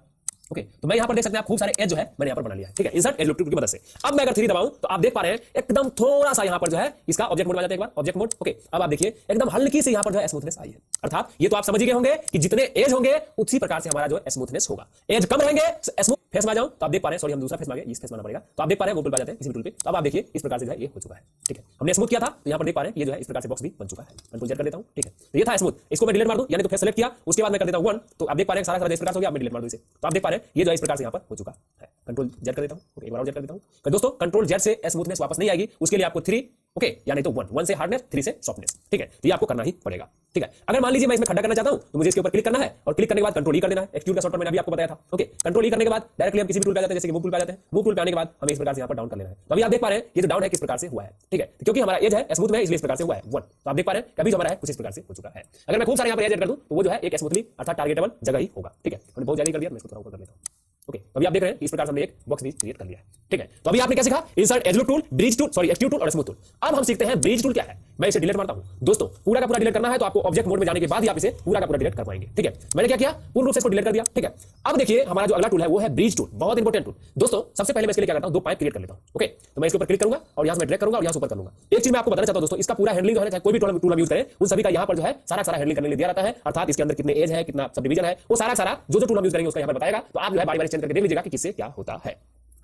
ओके, तो मैं यहां पर देख सकते हैं आप खूब सारे एज जो है मैंने यहां पर बना लिया है। ठीक है, इंसर्ट एज टूल की मदद से। अब मैं अगर 3 दबाऊं तो आप देख पा रहे हैं एकदम थोड़ा सा यहां पर जो है इसका ऑब्जेक्ट मोड में जाते हैं, एक बार ऑब्जेक्ट मोड। ओके, अब आप देखिए एकदम हल्की से यहां पर जो है स्मूथनेस आई है, अर्थात ये तो आप समझ गए होंगे कि जितने एज होंगे उसी प्रकार से हमारा जो है स्मूथनेस होगा। एज कम रहेंगे, स्मूथ फेस में आ जाऊं तो आप देख पा रहे हैं, सॉरी हम दूसरा फेस में आ गए, इस फेस में आना पड़ेगा, तो आप देख पा रहे हैं वो टूल पे जाते हैं किसी भी टूल पे। तो अब आप देखिए इस प्रकार से जो है ये हो चुका है। ठीक है, हमने स्मूथ किया था तो यहां पर देख पा रहे हैं ये जो है इस प्रकार से बॉक्स भी बन चुका है। कंट्रोल जेड कर देता हूं। ठीक है, तो ये था स्मूथ, इसको मैं डिलीट मार दूं, यानी तो फेस सेलेक्ट किया, उसके बाद मैं कर देता हूं 1, तो आप देख पा रहे हैं सारा इस प्रकार से हो गया। मैं डिलीट मार दूं इसे, तो आप देख पा रहे हैं ये जो है इस प्रकार से यहां पर हो चुका है। कंट्रोल जेड कर देता हूं। ओके, एक बार और जेड कर देता हूं। तो दोस्तों कंट्रोल जेड से स्मूथनेस वापस नहीं आएगी, उसके लिए आपको 3 ओके, यानी तो 1 से हार्डनेस, 3 से सॉफ्टनेस। ठीक है, तो ये आपको करना ही पड़ेगा। ठीक है, अगर मान लीजिए मैं इसमें खड्डा करना चाहता हूं तो मुझे इसके ऊपर क्लिक करना है और क्लिक करने के बाद कंट्रोल ई कर देना है। एक्सट्रूड का शॉर्टकट मैंने अभी आपको बताया था। ओके, कंट्रोल ई करने के बाद डायरेक्टली हम किसी भी टूल पे आ जाते हैं, जैसे कि मूव टूल पे आ जाते हैं। मूव टूल पे आने के बाद हमें इस प्रकार से यहां पर डाउन कर लेना है। तो अभी आप देख पा रहे हैं ये जो डाउन है किस प्रकार से हुआ है। ठीक है, क्योंकि हमारा एज है स्मूथ में, इसलिए इस प्रकार से हुआ है 1। तो आप देख पा रहे हैं कभी जो हमारा है कुछ इस प्रकार से हो चुका है। अगर मैं खूब सारे यहां पर एज ऐड कर दूं तो वो जो है एक स्मूथली अर्थात टारगेटेबल जगह ही होगा। ठीक है, हमने बहुत जल्दी कर दिया, मैं इसको थोड़ा ऊपर कर लेता हूं। ओके, तो अभी आप देख रहे हैं इस प्रकार से हमने एक बॉक्स भी क्रिएट कर लिया है। ठीक है, तो अभी आपने क्या सीखा, insert as tool, bridge tool, sorry extrude tool और स्मूथ टूल। अब हम सीखते हैं ब्रिज टूल क्या है। मैं इसे डिलीट मारता हूं। दोस्तों पूरा का पूरा डिलीट करना है तो आपको ऑब्जेक्ट मोड में जाने के बाद ही आप इसे पूरा का पूरा डिलीट कर पाएंगे। ठीक है, मैंने क्या किया, पूर्ण रूप से इसको डिलीट कर दिया। ठीक है, अब देखिए हमारा जो अगला टूल है वो है ब्रिज टूल, बहुत इंपॉर्टेंट टूल। दोस्तों सबसे पहले मैं इसके लिए क्या करता हूं, 2 पाइप क्रिएट कर लेता हूं। ओके, तो मैं इसके ऊपर क्लिक करूंगा और यहां से मैं ड्रैग करूंगा और यहां से ऊपर कर लूंगा। एक चीज मैं आपको बताना चाहता हूं दोस्तों, इसका पूरा हैंडलिंग जो है, चाहे कोई भी टूल हम यूज करें, उन सभी का यहां पर जो है सारा हैंडलिंग करने के लिए दिया रहता है, अर्थात इसके अंदर कितने एज है, कितना सब डिवीजन है, वो सारा जो टूल हम यूज करेंगे उसका यहां पर बताएगा। तो आप जो है बारी बारी चेंज करके देख लीजिएगा कि किससे क्या होता है।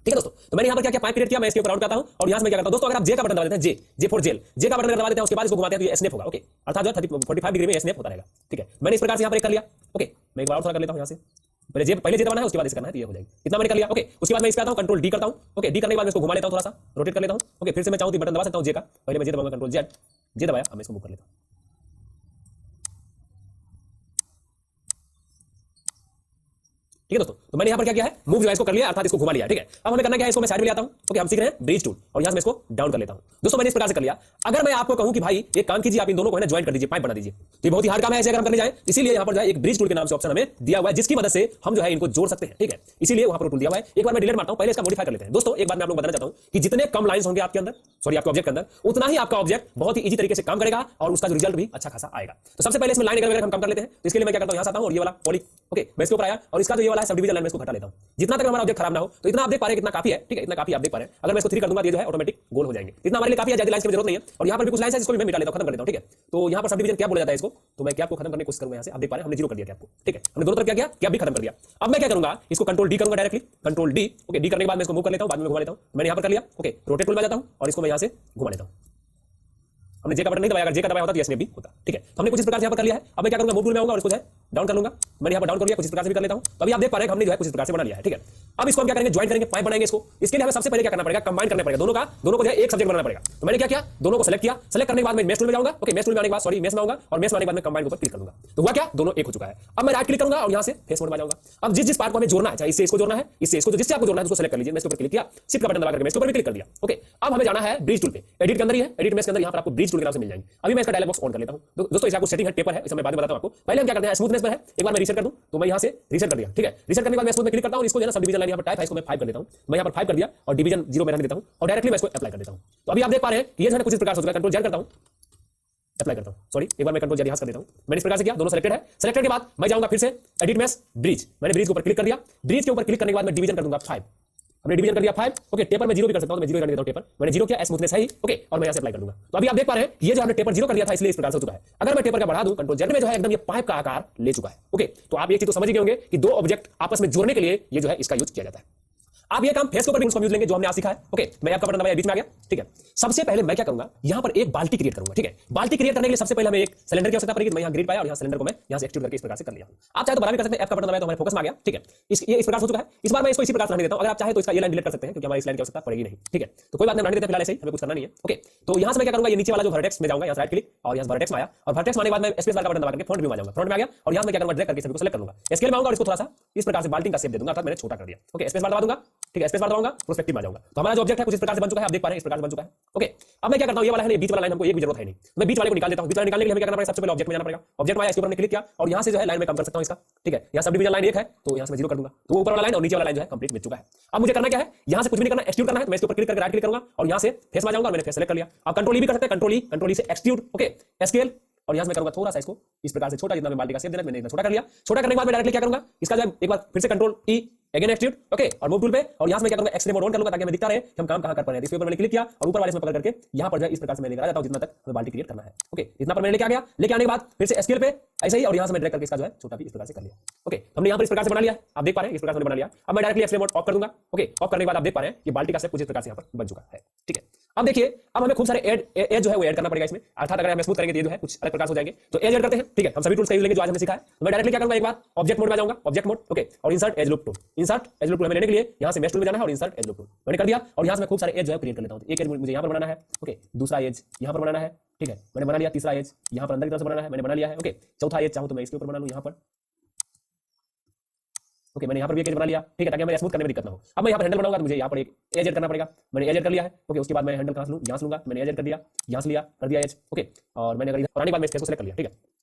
ठीक है दोस्तों, तो मैंने यहां पर क्या क्या पाइप क्रिएट किया, मैं इसके ऊपर राउंड करता हूं और यहां से मैं क्या करता हूं दोस्तों, अगर आप जे का बटन दबा देते हैं, जे फॉर जेल, जे का बटन दबा देते हैं, उसके बाद इसको घुमाते हैं तो ये स्नैप होगा। ओके, अर्थात जो 45 डिग्री में स्नैप होता रहेगा। ठीक है, मैंने इस प्रकार से यहां पर एक कर लिया। ओके, मैं एक बार और थोड़ा कर लेता हूं यहां से, पहले जे दबाना है उसके बाद इसे करना है, तो ये हो जाएगी। इतना मैंने कर लिया। ओके, उसके बाद मैं इस पे आता हूं, कंट्रोल डी करता हूं। ओके, डी करने के बाद मैं इसको घुमा लेता हूं, थोड़ा सा रोटेट कर लेता हूं। ओके, फिर से मैं चाहूं तो बटन दबा सकता हूं जे का, पहले मैं जे दबाऊंगा, कंट्रोल जेड, जे दबाया, अब मैं इसको मूव कर लेता हूं। ठीक है दोस्तों, तो मैंने यहां पर क्या किया है, मूव जो है इसको कर लिया, अर्थात इसको घुमा लिया। ठीक है, अब हमें करना क्या है, इसको मैं साइड में ले आता हूं। ओके, हम सीख रहे हैं ब्रिज टूल और यहां से मैं इसको डाउन कर लेता हूं। दोस्तों मैंने इस प्रकार से कर लिया। अगर मैं आपको कहूं कि भाई एक काम कीजिए, आप इन दोनों को है ना ज्वाइन कर दीजिए, पाइप बना दीजिए, तो ये बहुत ही हार्ड काम है ऐसे अगर हम करने जाएं। इसीलिए यहां पर जो है एक ब्रिज टूल के नाम से ऑप्शन हमें दिया हुआ है, जिसकी मदद से हम जो है इनको जोड़ सकते हैं। ठीक है, इसीलिए वहां पर टूल दिया हुआ है। एक बार मैं डिलीट मारता हूं, पहले इसका मॉडिफाई कर लेते हैं। दोस्तों एक बार मैं आप लोगों को बताना चाहता हूं कि जितने कम लाइंस होंगे आपके अंदर, सॉरी आपके ऑब्जेक्ट के अंदर, उतना ही आपका ऑब्जेक्ट बहुत ही इजी तरीके से काम करेगा और उसका जो रिजल्ट भी अच्छा खासा आएगा। तो सबसे पहले इसमें लाइन अगर हम काम कर लेते हैं, तो इसके लिए मैं क्या करता हूं, यहां से आता हूं और ये वाला पॉली, ओके, मैं इसके ऊपर आया और इसका जो ये वाला है सब डिवीजन लाइन में इसको घटा लेता हूं, जितना तक हमारा ऑब्जेक्ट खराब ना हो। तो इतना आप देख पा रहे हैं कितना काफी है। ठीक है, इतना काफी आप देख पा रहे हैं। अगर मैं इसको 3 कर दूंगा तो ये जो है ऑटोमेटिक गोल हो जाएंगे। इतना हमारे लिए काफी है, ज्यादा लाइंस की जरूरत नहीं है। और यहां पर भी कुछ लाइंस है जिसको भी मैं मिटा लेता हूं, खत्म कर देता हूं। ठीक है, तो यहां पर सब डिवीजन क्या बोला जाता है इसको, तो मैं क्या को खत्म करने की कोशिश करूंगा। यहां से आप देख पा रहे हैं हमने 0 कर दिया आपको। ठीक है, हमने दोनों तरफ क्या किया, क्या भी खत्म कर दिया। अब मैं क्या करूंगा, इसको कंट्रोल डी करूंगा directly, control D. Okay, D करने के बाद मैं इसको मूव कर लेता हूं, बाद में घुमा लेता हूं। मैंने यहां पर कर लिया। ओके, रोटेट टूल में जाता हूं और इसको मैं यहां से घुमा लेता हूं। हमने जे का बटन नहीं दबाया, अगर जे का दबाया होता तो इसमें भी होता। ठीक है, तो हमने कुछ इस प्रकार से यहां पर कर लिया है। अब मैं क्या करूंगा, मूव टूल में आऊंगा और इसको जो है डाउन कर लूंगा। मैंने यहां पर डाउन कर लिया, कुछ इस प्रकार से भी कर लेता हूं। तो अभी आप देख पा रहे हैं हमने जो है कुछ इस प्रकार से बना लिया है। ठीक है, अब इसको हम क्या करेंगे, ज्वाइन करेंगे, पाइप बनाएंगे इसको। इसके लिए हमें सबसे पहले क्या करना पड़ेगा, कंबाइन करना पड़ेगा दोनों को जो है एक सब्जेक्ट बनाना पड़ेगा। तो मैंने क्या किया, दोनों को सेलेक्ट किया। सेलेक्ट करने के बाद मैं मेश टूल में जाऊंगा। ओके, मेश टूल में आने के बाद सॉरी मेश में आऊंगा और मेश में आने के बाद मैं कंबाइन के ऊपर क्लिक करूंगा। तो हुआ क्या, दोनों एक हो चुका है। अब मैं राइट क्लिक करूंगा और यहां से फेस मोड में जाऊंगा। अब जिस पार्ट को हमें जोड़ना है, चाहे इससे इसको जोड़ना है, इससे इसको, जिससे आपको जोड़ना है उसको सेलेक्ट कर लीजिए। मैं इसके ऊपर क्लिक किया, शिफ्ट का बटन दबा करके मैं इसके ऊपर भी क्लिक कर दिया। ओके, अब हमें जाना है ब्रिज टूल पे, एडिट के अंदर ही है, एडिट मेश के अंदर यहां पर आपको ब्रिज टूल के नाम से मिल जाएंगे। अभी मैं इसका डायलॉग बॉक्स ऑन कर लेता हूं। दोस्तों इसका कुछ सेटिंग है, टेपर है, इसे मैं बाद में बताता हूं आपको। पहले हम क्या करते हैं, स्मूथनेस पर है, एक बार मैं रीसेट कर दूं, तो मैं यहां से रीसेट कर दिया। ठीक है, रीसेट करने के बाद मैं स्मूथ में क्लिक करता हूं, इसको जो है सब डिवीजन लाइन यहां पर टाइप है, इसको मैं 5 कर देता हूं। मैं यहां पर 5 कर दिया और डिवीजन 0 में रहने देता हूं और डायरेक्टली मैं इसको अप्लाई कर देता हूं। तो अभी आप देख पा रहे हैं कि ये जो है कुछ इस प्रकार से हो चुका है। कंट्रोल जेड करता हूं, अप्लाई करता हूं, सॉरी एक बार मैं कंट्रोल जेड यहां से कर देता हूं। मैंने इस प्रकार से किया, दोनों सेलेक्टेड है। सेलेक्टेड के बाद मैं जाऊंगा फिर से एडिट मेश ब्रिज, मैंने ब्रिज के ऊपर क्लिक कर दिया। ब्रिज के ऊपर क्लिक करने के बाद मैं डिवीजन कर दूंगा 5। हमने डिवीजन कर दिया 5। ओके, टेपर में 0 भी कर सकता हूं, तो मैं 0 कर देता हूं टेपर। मैंने 0 किया, स्मूथनेस है ही। ओके, और मैं यहां से अप्लाई कर दूंगा। तो अभी आप देख पा रहे हैं ये जो हमने टेपर 0 कर दिया था, इसलिए इस प्रकार से हो चुका है। अगर मैं टेपर का बढ़ा दूं, कंट्रोल जेड में जो है एकदम ये पाइप का आकार ले चुका है। ओके, तो आप एक चीज तो समझ गए होंगे कि दो ऑब्जेक्ट आपस में जोड़ने के लिए ये जो है इसका यूज किया जाता है। आप ये काम फेस के ऊपर भी यूज लेंगे जो हमने आज सीखा है। ओके, मैं ऐप का बटन दबाया, बीच में आ गया, ठीक है। सबसे पहले मैं क्या करूंगा, यहां पर एक बाल्टी क्रिएट करूंगा, ठीक है। बाल्टी क्रिएट करने के लिए सबसे पहले हमें एक सिलेंडर की आवश्यकता पड़ेगी। मैं यहां ग्रिड पाया और यहां सिलेंडर को मैं यहां से एक्सट्रूड करके इस प्रकार से कर लिया। आप चाहे तो बना भी कर सकते हैं, ऐप का बटन दबाया तो हमारे फोकस में आ गया, ठीक है। ये इस प्रकार हो चुका है। इस बार मैं इसको इसी प्रकार से रहने देता हूं। अगर आप चाहे तो इसका ये लाइन डिलीट कर सकते हैं क्योंकि हमारी इस लाइन की आवश्यकता पड़ेगी नहीं, ठीक है। तो कोई बात नहीं, रहने देते हैं फिलहाल ऐसे ही, हमें कुछ करना नहीं है। ओके, तो यहां से मैं क्या करूंगा, ये नीचे वाला जो वर्टेक्स में जाऊंगा, यहां राइट क्लिक और यहां वर्टेक्स में आया और वर्टेक्स आने के बाद मैं स्पेस बार का बटन दबा करके फ्रंट व्यू में आ जाऊंगा। फ्रंट में आ गया और यहां मैं क्या करूंगा, ड्रैग करके सभी को सेलेक्ट करूंगा, स्केल में आऊंगा और इसको थोड़ा सा इस प्रकार से बाल्टी का शेप दे दूंगा, अर्थात मैंने छोटा कर दिया। ओके, स्पेस बार दबा दूंगा, ठीक है। स्पेस बार दबाऊंगा, पर्सपेक्टिव में आ जाऊंगा। तो हमारा जो ऑब्जेक्ट है कुछ इस प्रकार से बन चुका है, आप देख पा रहे हैं इस प्रकार से बन चुका है। ओके, अब मैं क्या करता हूं, ये वाला है ये बीच वाला लाइन हमको एक भी जरूरत है नहीं, मैं बीच वाले को निकाल देता हूं। बीच वाले निकालने के लिए हमें क्या करना पड़ेगा, सबसे पहले ऑब्जेक्ट में जाना पड़ेगा। ऑब्जेक्ट में आया, इसके ऊपर मैंने क्लिक किया और यहां से जो है लाइन में कम कर सकता हूं इसका, ठीक है। यहां सब डिवीजन लाइन एक है तो यहां से मैं 0 कर दूंगा, तो ऊपर वाला लाइन और नीचे वाला लाइन जो है कंप्लीट मिल चुका है। अब मुझे करना क्या है, यहां से कुछ भी नहीं करना, एक्सट्रूड करना है। तो मैं इसके ऊपर क्लिक करके राइट क्लिक करूंगा और यहां से फेस में आ जाऊंगा और मैंने फेस सेलेक्ट कर लिया। अब कंट्रोल ई भी कर सकते हैं, कंट्रोल ई से एक्सट्रूड, ओके, स्केल और यहां से मैं करूंगा थोड़ा सा इसको इस प्रकार से छोटा, जितना मैं बाल्टी का शेप देना मैंने इतना छोटा कर लिया। छोटा करने के बाद मैं डायरेक्टली क्या करूंगा, इसका जो एक बार फिर से कंट्रोल ई अगेन एक्सट्रूड, ओके, और मूव टूल पे और यहां से मैं क्या करूंगा, एक्सरे मोड ऑन कर लूंगा ताकि हमें दिखता रहे कि हम काम कहां कर पा रहे हैं। इसके ऊपर मैंने क्लिक किया और ऊपर वाले इसमें पकड़ करके यहां पर जो इस प्रकार से मैं लेकर आ जाता हूं जितना तक हमें बाल्टी क्रिएट करना है। ओके, इतना पर मैंने लेके आ गया। लेके आने के बाद फिर से स्केल पे ऐसे ही और यहां से मैं ड्रैग करके इसका जो है छोटा भी इस प्रकार से कर लिया। ओके, हमने यहां पर इस प्रकार से बना लिया, आप देख पा रहे हैं इस प्रकार से बना लिया। अब मैं डायरेक्टली एक्सरे मोड ऑफ कर दूंगा। ओके, ऑफ करने के बाद आप देख पा रहे हैं कि बाल्टी का शेप कुछ इस प्रकार से यहां पर बन चुका है, ठीक है। अब देखिए, अब हमें खूब सारे एज जो है वो ऐड करना पड़ेगा इसमें, अर्थात अगर हम स्मूथ करेंगे तो ये जो है कुछ अलग प्रकार हो जाएंगे। तो एज ऐड करते हैं, ठीक है। हम सभी टूल्स का यूज लेंगे जो आज हमने सीखा है। तो मैं डायरेक्टली क्या करूंगा, एक बार ऑब्जेक्ट मोड में जाऊंगा, ऑब्जेक्ट मोड, ओके, और insert as loop tool, insert as loop tool में लेने के लिए यहां से मेश टूल में जाना है और इंसर्ट एज लूप टूल मैंने कर दिया और यहां से मैं खूब सारे एज जो है क्रिएट कर लेता हूं। एक एज मुझे यहां पर बनाना है, ओके, दूसरा एज यहां पर बनाना है, ठीक है, मैंने बना लिया। तीसरा एज यहां पर अंदर की तरफ से बनाना है, मैंने बना लिया है। ओके, चौथा एज चाहूं तो मैं इसके ऊपर बना लूं यहां पर, ओके, मैंने यहां पर भी एक एज बना लिया, ठीक है, ताकि हमें स्मूथ करने में दिक्कत ना हो। अब मैं यहां पर हैंडल बनाऊंगा तो मुझे यहां पर एक एज ऐड करना पड़ेगा, मैंने एज ऐड कर लिया है। ओके, उसके बाद मैं हैंडल कहां से लूं, यहां से लूंगा, मैंने एज ऐड कर दिया, यहां से लिया, कर दिया एज, ओके, और मैंने अगर आने के बाद मैं फेस को सेलेक्ट कर लिया, ठीक है।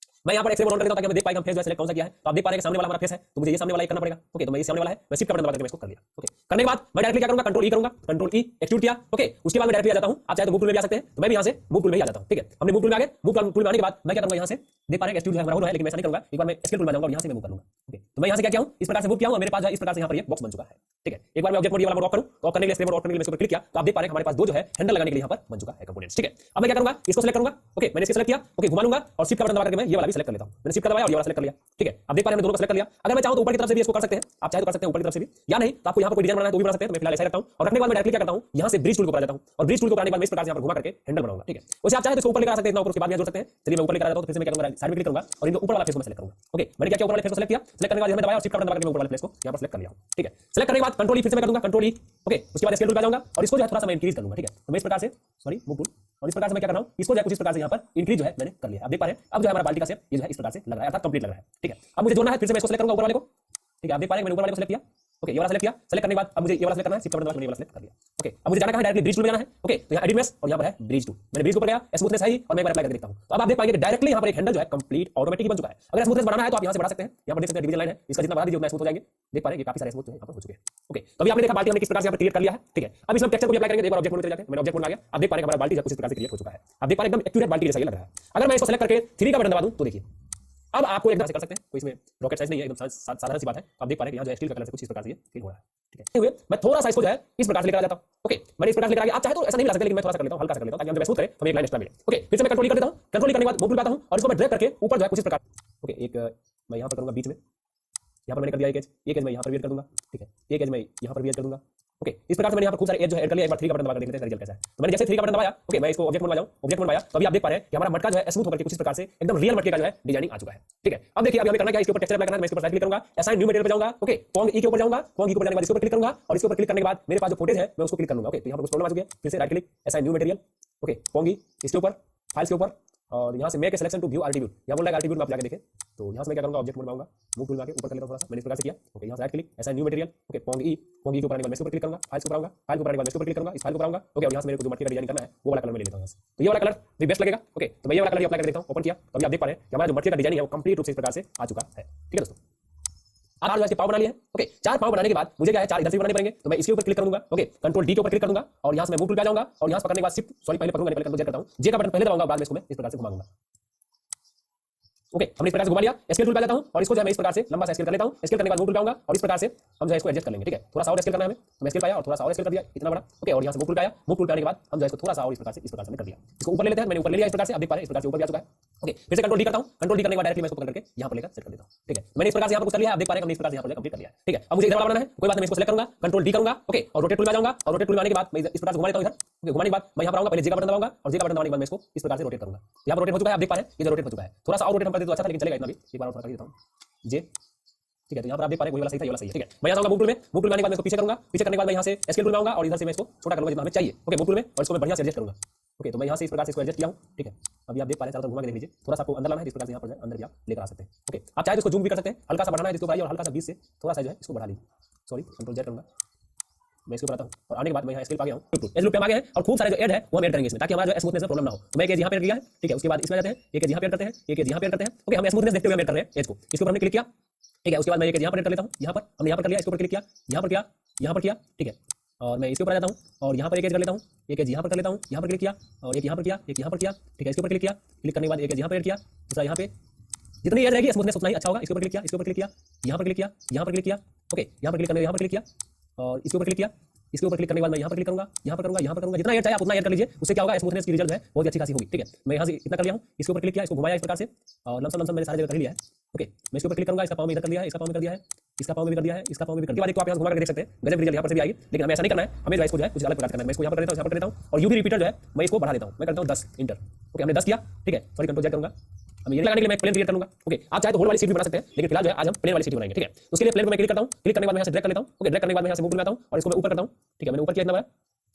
मैं यहां पर एक्सरे मोड ऑन कर देता हूं ताकि मैं देख पाए हम फेस जो सेलेक्ट कौन सा किया है। तो आप देख पा रहे हैं कि सामने वाला हमारा फेस है, तो मुझे ये सामने वाला एक करना पड़ेगा। ओके, तो मैं ये सामने वाला है, मैं शिफ्ट का बटन दबा करके मैं इसको कर लिया। ओके, करने के बाद मैं डायरेक्टली क्या करूंगा, कंट्रोल ई करूंगा, कंट्रोल ई एक्सट्रूड किया। ओके, उसके बाद मैं डायरेक्टली आ जाता हूं, आप चाहे तो मूव टूल में भी आ सकते हैं, तो मैं भी यहां से मूव टूल में ही आ जाता हूं, ठीक है। हमने मूव टूल में आ गए, मूव टूल में आने के बाद मैं क्या करूंगा, यहां से देख पा रहे हैं एक्सट्रूड है हमारा हो रहा है, लेकिन मैं ऐसा नहीं करूंगा। एक बार मैं स्केल टूल में जाऊंगा और यहां से मैं मूव कर लूंगा। ओके, तो मैं यहां से क्या किया हूं, इस प्रकार से मूव किया हूं और मेरे पास जो है इस प्रकार से यहां पर ये बॉक्स बन चुका है, ठीक है। एक बार मैं ऑब्जेक्ट मोड ये वाला मोड ऑफ करूं तो ऑफ करने के लिए स्क्रीन मोड ऑफ करने के लिए मैं इस पर क्लिक किया तो आप देख पा रहे हैं हमारे पास दो जो है हैंडल लगाने के लिए यहां पर बन चुका है कंपोनेंट्स, ठीक है। अब मैं क्या करूंगा, इसको सेलेक्ट करूंगा। ओके, मैंने इसको सेलेक्ट किया, ओके, घुमा लूंगा और शिफ्ट का बटन दबा करके मैं ये वाला भी सेलेक्ट कर लेता हूं। मैंने शिफ्ट का दबाया और ये वाला सेलेक्ट कर लिया, ठीक है। अब देख पा रहे हैं दोनों को सेलेक्ट कर लिया। अगर मैं चाहूं तो ऊपर की तरफ से भी इसको कर सकते हैं, आप चाहे तो कर सकते हैं ऊपर की तरफ से भी, या नहीं तो आपको यहां पर कोई डिजाइन बनाना है तो भी बना सकते हैं। तो मैं फिलहाल ऐसा रखता हूं और रखने के बाद मैं डायरेक्टली क्या करता हूं, यहां से ब्रिज टूल को ऊपर आ जाता हूं और ब्रिज टूल को आने के बाद मैं इस प्रकार से यहां पर घुमा करके हैंडल बनाऊंगा, ठीक है। उसे आप चाहे तो इसको ऊपर लेकर आ सकते हैं, इतना ऊपर, उसके बाद भी जोड़ सकते हैं। चलिए मैं ऊपर लेकर आ जाता हूं, तो फिर से मैं क्या करूंगा, साइड में क्लिक करूंगा और इनके ऊपर वाला फेस को मैं सेलेक्ट करूंगा। ओके, मैंने क्या किया, ऊपर वाले फेस को सेलेक्ट किया, सेलेक्ट करने के बाद मैंने दबाया और शिफ्ट का बटन दबा करके ऊपर वाले फेस को यहां पर सेलेक्ट कर लिया, ठीक है। सेलेक्ट करने के बाद कंट्रोल ई फिर से मैं कर दूंगा, कंट्रोल ई, ओके, उसके बाद स्केल टूल पे जाऊंगा और इसको जो है थोड़ा सा मैं इंक्रीज कर लूंगा, ठीक है। तो मैं इस प्रकार से सॉरी मूव टूल और इस प्रकार से मैं क्या कर रहा हूं, इसको जो है कुछ इस प्रकार से यहां पर इंक्रीज जो है मैंने कर लिया। आप देख पा रहे हैं अब जो है हमारा बाल्टी का शेप ये जो है इस प्रकार से लग रहा है, अर्थात कंप्लीट लग रहा है, ठीक है। अब मुझे जोड़ना है, फिर से मैं इसको सेलेक्ट करूंगा ऊपर वाले को, ठीक है। आप देख पा रहे हैं मैंने ऊपर वाले को सेलेक्ट किया, ओके, ये वाला सेलेक्ट किया। सेलेक्ट करने के बाद अब मुझे ये वाला सेलेक्ट करना है, शिफ्ट का बटन दबा के ये वाला सेलेक्ट कर लिया। ओके, अब मुझे जाना कहां है, डायरेक्टली ब्रिज टूल में जाना है। ओके, तो यहां एडिट मेश और यहां पर है ब्रिज टूल, मैंने ब्रिज के ऊपर गया, स्मूथनेस है और मैं एक बार अप्लाई करके देखता हूं। तो अब आप देख पाएंगे कि डायरेक्टली यहां पर एक हैंडल जो है कंप्लीट ऑटोमेटिक बन चुका है। अगर स्मूथनेस बढ़ाना है तो आप यहां से बढ़ा सकते हैं, यहां पर देख सकते हैं डिवीजन लाइन है, इसका जितना बढ़ा दीजिए उतना स्मूथ हो जाएंगे। देख पा रहे हैं कि काफी सारे स्मूथ जो है यहां पर हो चुके हैं। ओके, तो अभी आपने देखा बाल्टी हमने किस प्रकार से यहां पर क्रिएट कर लिया है, ठीक है। अब इसमें टेक्सचर को अप्लाई करेंगे, एक बार ऑब्जेक्ट मोड में जाते हैं, मैंने ऑब्जेक्ट मोड में आ गया। आप देख पा रहे हैं हमारा बाल्टी जो कुछ इस प्रकार से क्रिएट हो चुका है। आप देख पा रहे हैं एकदम एक्यूरेट बाल्टी जैसा ये लग रहा है। अगर मैं इसको सेलेक्ट करके 3 का बटन दबा दूं तो देखिए अब आपको एकदम से कर सकते हैं, कोई इसमें रॉकेट साइंस नहीं है, एकदम साधारण सी बात है। आप देख पा रहे हैं कि यहाँ जो स्टील का कलर से कुछ इस प्रकार से फील हो रहा है, ठीक है। हुए मैं थोड़ा सा इसको जो है इस प्रकार से लेकर आ जाता हूं। ओके, मैंने इस प्रकार से लेकर आ गया, आप चाहे तो ऐसा नहीं ला सकते, लेकिन मैं थोड़ा सा कर लेता हूं, हल्का सा कर लेता हूं ताकि हम जब स्मूथ करें तो एक लाइन एक्स्ट्रा मिले। ओके, फिर से मैं कंट्रोल कर देता हूं, कंट्रोल करने के बाद मूव टूल पे आता हूं और इसको मैं ड्रैग करके ऊपर जो है कुछ इस प्रकार, ओके, एक मैं यहां पर करूंगा बीच में, यहां पर मैंने कर दिया एक एज मैं यहां पर भी ऐड कर दूंगा, ठीक है। एक एज मैं यहां पर भी ऐड कर दूंगा। ओके, इस प्रकार से मैंने यहां पर खूब सारे एज जो ऐड कर लिया। एक बार 3 का बटन दबा कर देख लेते हैं रिजल्ट कैसा है। तो मैंने जैसे 3 का बटन दबाया, ओके, मैं इसको ऑब्जेक्ट मोड में जाऊं, ऑब्जेक्ट मोड में आया तो अभी आप देख पा रहे हैं कि हमारा मटका जो है स्मूथ होकर के कुछ इस प्रकार से एकदम रियल मटके का जो है डिजाइनिंग आ चुका है, ठीक है। अब देखिए अभी हमें करना क्या है, इसके ऊपर टेक्सचर अप्लाई करना है। मैं इसके ऊपर राइट क्लिक करूंगा, असाइन न्यू मटेरियल पे जाऊंगा, ओके, पॉन्ग ई के ऊपर जाऊंगा, पॉन्ग ई के ऊपर जाने के बाद इसके ऊपर क्लिक करूंगा और इसके ऊपर क्लिक करने के बाद मेरे पास जो फुटेज है मैं उसको क्लिक कर लूंगा। ओके, तो यहां पर कुछ प्रॉब्लम आ चुकी है, फिर से right click, assign new material, okay, Phong ई इसके ऊपर, फाइल्स के ऊपर और यहां से make a selection to view attitude, यहां बोल रहा है आर्टिट्यूड में आप जाके देखें। तो यहां से मैं क्या करूंगा, ऑब्जेक्ट मोड में आऊंगा, मूव टूल में आके ऊपर कर लेता हूं थोड़ा सा, मैंने इस प्रकार से किया। ओके, यहां से right click, assign new material, okay, Phong ई के ऊपर आने के बाद मैं इसके ऊपर क्लिक करूंगा, फाइल्स के ऊपर आऊंगा, फाइल के ऊपर आने के बाद मैं इसके ऊपर क्लिक करूंगा, इस फाइल के ऊपर आऊंगा। ओके, और यहां से मेरे को जो मटके का डिजाइन करना है वो वाला कलर मैं ले लेता हूं यहां से। तो ये वाला कलर भी बेस्ट लगेगा। ओके, तो मैं ये वाला कलर अप्लाई कर देता हूं, ओपन किया तो अभी आप देख पा रहे हैं कि हमारा जो मटके का डिजाइन है वो कंप्लीट रूप से इस प्रकार से आ चुका है, ठीक है दोस्तों। आधार जो है पाव बना लिया है। ओके, 4 पाव बनाने के बाद मुझे क्या है 4 इधर से बनाने पड़ेंगे, तो मैं इसके ऊपर क्लिक करूंगा। ओके, कंट्रोल डी के ऊपर क्लिक करूंगा और यहां से मैं मूव टूल पे जाऊंगा और यहां से पकड़ने के बाद शिफ्ट पहले पकड़ूंगा, पहले कंट्रोल जे करता हूं, जे का बटन पहले दबाऊंगा, बाद में इसको मैं इस प्रकार से घुमाऊंगा। ओके, हमने इस प्रकार से घुमा लिया। स्केल टूल पे आ जाता हूं और इसको जो है मैं इस प्रकार से लंबा सा स्केल कर लेता हूं। स्केल करने के बाद मूव टूल पे आऊंगा और इस प्रकार से हम जो है इसको एडजस्ट कर लेंगे। ठीक है, थोड़ा सा और स्केल करना है हमें, मैं स्केल पाया और थोड़ा सा और स्केल कर दिया इतना बड़ा। ओके, और यहां से मूव टूल पे आया, मूव टूल पे आने के बाद हम जो है इसको थोड़ा सा और इस प्रकार से हमने कर दिया। इसको ऊपर ले लेते हैं, मैंने ऊपर ले लिया इस प्रकार से, आप देख पा रहे हैं इस प्रकार से ऊपर जा चुका है। ओके, फिर से कंट्रोल डी करता हूं, कंट्रोल डी करने के बाद डायरेक्टली मैं इसको पकड़ करके यहां पर लेकर सेट कर देता हूं। ठीक है, मैंने इस प्रकार से यहां पर कुछ कर लिया, आप देख पा रहे हैं हमने इस प्रकार से यहां पर कंप्लीट कर लिया है। ठीक है, अब मुझे इधर वाला बनाना है, कोई बात नहीं, मैं इसको सेलेक्ट करूंगा, कंट्रोल डी करूंगा। ओके, और रोटेट टूल में आ जाऊंगा और रोटेट टूल में आने के बाद मैं इस प्रकार से घुमा लेता हूं इधर। ओके, घुमाने के बाद मैं यहां पर आऊंगा, पहले जे का बटन दबाऊंगा और जे का बटन दबाने के बाद मैं इसको इस प्रकार से रोटेट करूंगा। यहां पर रोटेट हो चुका है, आप देख पा रहे हैं ये जो रोटेट हो चुका है। थोड़ा सा और रोटेट हम करते तो अच्छा था, लेकिन चलेगा इतना भी। एक बार और थोड़ा कर देता हूं जे। ठीक है, तो यहाँ पर आप देख पा रहे हैं वही वाला सही था, ये वाला सही है। ठीक है, मैं यहाँ आऊंगा मूव टूल में, मूव टूल में आने के बाद मैं इसको पीछे करूंगा, पीछे करने के बाद मैं यहाँ से स्केल टूल में आऊंगा और इधर से मैं इसको छोटा करूंगा जितना हमें चाहिए। ओके, मूव टूल में, और इसको मैं बढ़िया से एडजस्ट करूंगा। ओके, तो मैं यहाँ से इस प्रकार से इसको एडजस्ट किया हूँ। ठीक है, अभी आप देख पा रहे हैं, चारों तरफ घुमा के देख लीजिए, थोड़ा सा आपको अंदर लाना है, इस प्रकार से यहाँ पर अंदर भी आप लेकर आ सकते हैं। ओके, आप चाहे तो इसको जूम भी कर सकते हैं, हल्का सा बढ़ाना है जिसको बढ़ाइए और हल्का सा बीच से थोड़ा सा जो है इसको बढ़ा लीजिए। सॉरी, कंट्रोल जेड करूंगा, मैं इसको बढ़ाता हूं और आने के बाद मैं यहाँ स्केल पे आ गया हूँ। एज लूप पे आ गए हैं और खूब सारे जो ऐड है वो हम ऐड करेंगे इसमें, ताकि हमारा जो स्मूथनेस में प्रॉब्लम ना हो। तो मैं एक एज यहाँ पे किया है। ठीक है, उसके बाद इसमें जाते हैं, एक एज यहाँ पे करते हैं, एक एज यहाँ पे करते हैं। ओके, हम स्मूथनेस देखते हुए ऐड कर रहे हैं एज को, इसके ऊपर हमने क्लिक किया। ठीक है, उसके बाद मैं एक यहाँ पर कर लेता हूँ, यहाँ पर हमने यहाँ पर कर लिया, इसके ऊपर क्लिक किया, यहाँ पर किया, यहाँ पर किया। ठीक है, और मैं इसके ऊपर आ जाता हूँ और यहाँ पर एक एज कर लेता हूँ, एक एज यहाँ पर कर लेता हूँ, यहाँ पर क्लिक किया और एक यहाँ पर किया, एक यहाँ पर किया। ठीक है, इसके ऊपर क्लिक किया, क्लिक करने के बाद एक एज यहाँ पर किया, दूसरा यहाँ पे, जितनी एज रहेगी स्मूथनेस उतना ही अच्छा होगा। इसके ऊपर क्लिक किया, इसके ऊपर क्लिक किया, यहाँ पर क्लिक किया, यहाँ पर क्लिक किया। ओके, यहाँ पर क्लिक करने यहाँ पर क्लिक किया और इसके ऊपर क्लिक किया, इसके ऊपर क्लिक करने के बाद मैं यहाँ पर क्लिक करूंगा, यहाँ पर करूंगा, यहाँ पर करूंगा। जितना एड चाहिए आप उतना एड कर लीजिए, उससे क्या होगा स्मूथनेस की रिजल्ट है बहुत ही अच्छी खासी होगी। ठीक है, मैं यहाँ से इतना कर लिया हूँ, इसके ऊपर क्लिक किया, इसको घुमाया इस प्रकार से और लमसम मैंने सारी जगह कर लिया है। ओके, मैं इसके ऊपर क्लिक करूंगा, इसका पाँव में इधर कर लिया है, इसका पाँव में कर दिया है, इसका पाँव में भी कर दिया है, इसका पाँव में भी कर दिया है। आप यहाँ घुमा कर देख सकते हैं, गजब रिजल्ट यहाँ पर से भी आएगी। लेकिन हमें ऐसा नहीं करना है, हमें जो इसको जो है कुछ अलग प्रकार करना है। मैं इसको यहाँ पर कर देता हूँ, यहाँ पर कर देता हूँ और यूवी रिपीटर जो है मैं इसको बढ़ा देता हूँ, मैं करता हूँ 10 इंटर। ओके, हमने 10 किया। ठीक है, सॉरी कंट्रोल जेड करूंगा। हम ये लगाने के लिए मैं प्लेन क्रिएट करूंगा। ओके, आप चाहे तो होल वाली सीट भी बना सकते हैं, लेकिन फिलहाल जो है आज हम प्लेन वाली सीट बनाएंगे। ठीक है, उसके लिए प्लेन को मैं क्लिक करता हूँ, क्लिक करने के बाद मैं यहाँ से ड्रैग कर लेता हूँ। ओके, ड्रैग करने के बाद मैं यहाँ से मूव टूल में आता हूँ और इसको मैं ऊपर करता हूँ। ठीक है, मैंने ऊपर किया इतना बड़ा।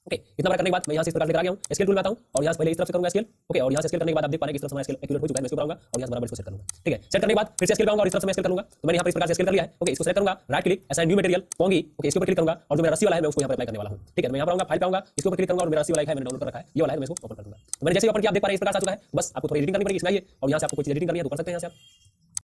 ओके, इतना बड़ा करने के बाद मैं यहाँ से इस प्रकार लेकर आ गया हूँ, स्केल टूल में आता हूँ और यहाँ से पहले इस तरफ से करूँगा स्केल। ओके, और यहाँ से स्केल करने के बाद आप देख पा रहे हैं कि इस तरफ से स्केल एक्यूरेट हो चुका है। मैं इसको आऊंगा और यहाँ से बराबर इसको सेट करूँगा। ठीक है, सेट करने के बाद फिर से स्केल आऊंगा और इस तरफ से मैं स्केल करूँगा। तो मैंने यहाँ पर इस प्रकार से स्केल कर लिया है। ओके, इसको सेलेक्ट करूँगा, right click, assign new material पोंगी। ओके, इसके ऊपर क्लिक करूँगा और जो मेरा रस्सी वाला है मैं उसको यहाँ पर अप्लाई करने वाला हूँ। ठीक है, मैं यहाँ पर आऊंगा, फाइल पे आऊंगा, इसके ऊपर क्लिक करूँगा और मेरा रस्सी वाला है मैंने डाउनलोड कर रखा है, ये वाला है, मैं इसको ओपन कर दूँगा। तो मैंने जैसे ओपन किया आप देख पा रहे हैं इस प्रकार से आ चुका है। बस आपको थोड़ी एडिटिंग करनी पड़ेगी इसमें आइए और यहाँ से आपको कोई चीज एडिटिंग करनी है तो कर सकते हैं यहाँ से आप।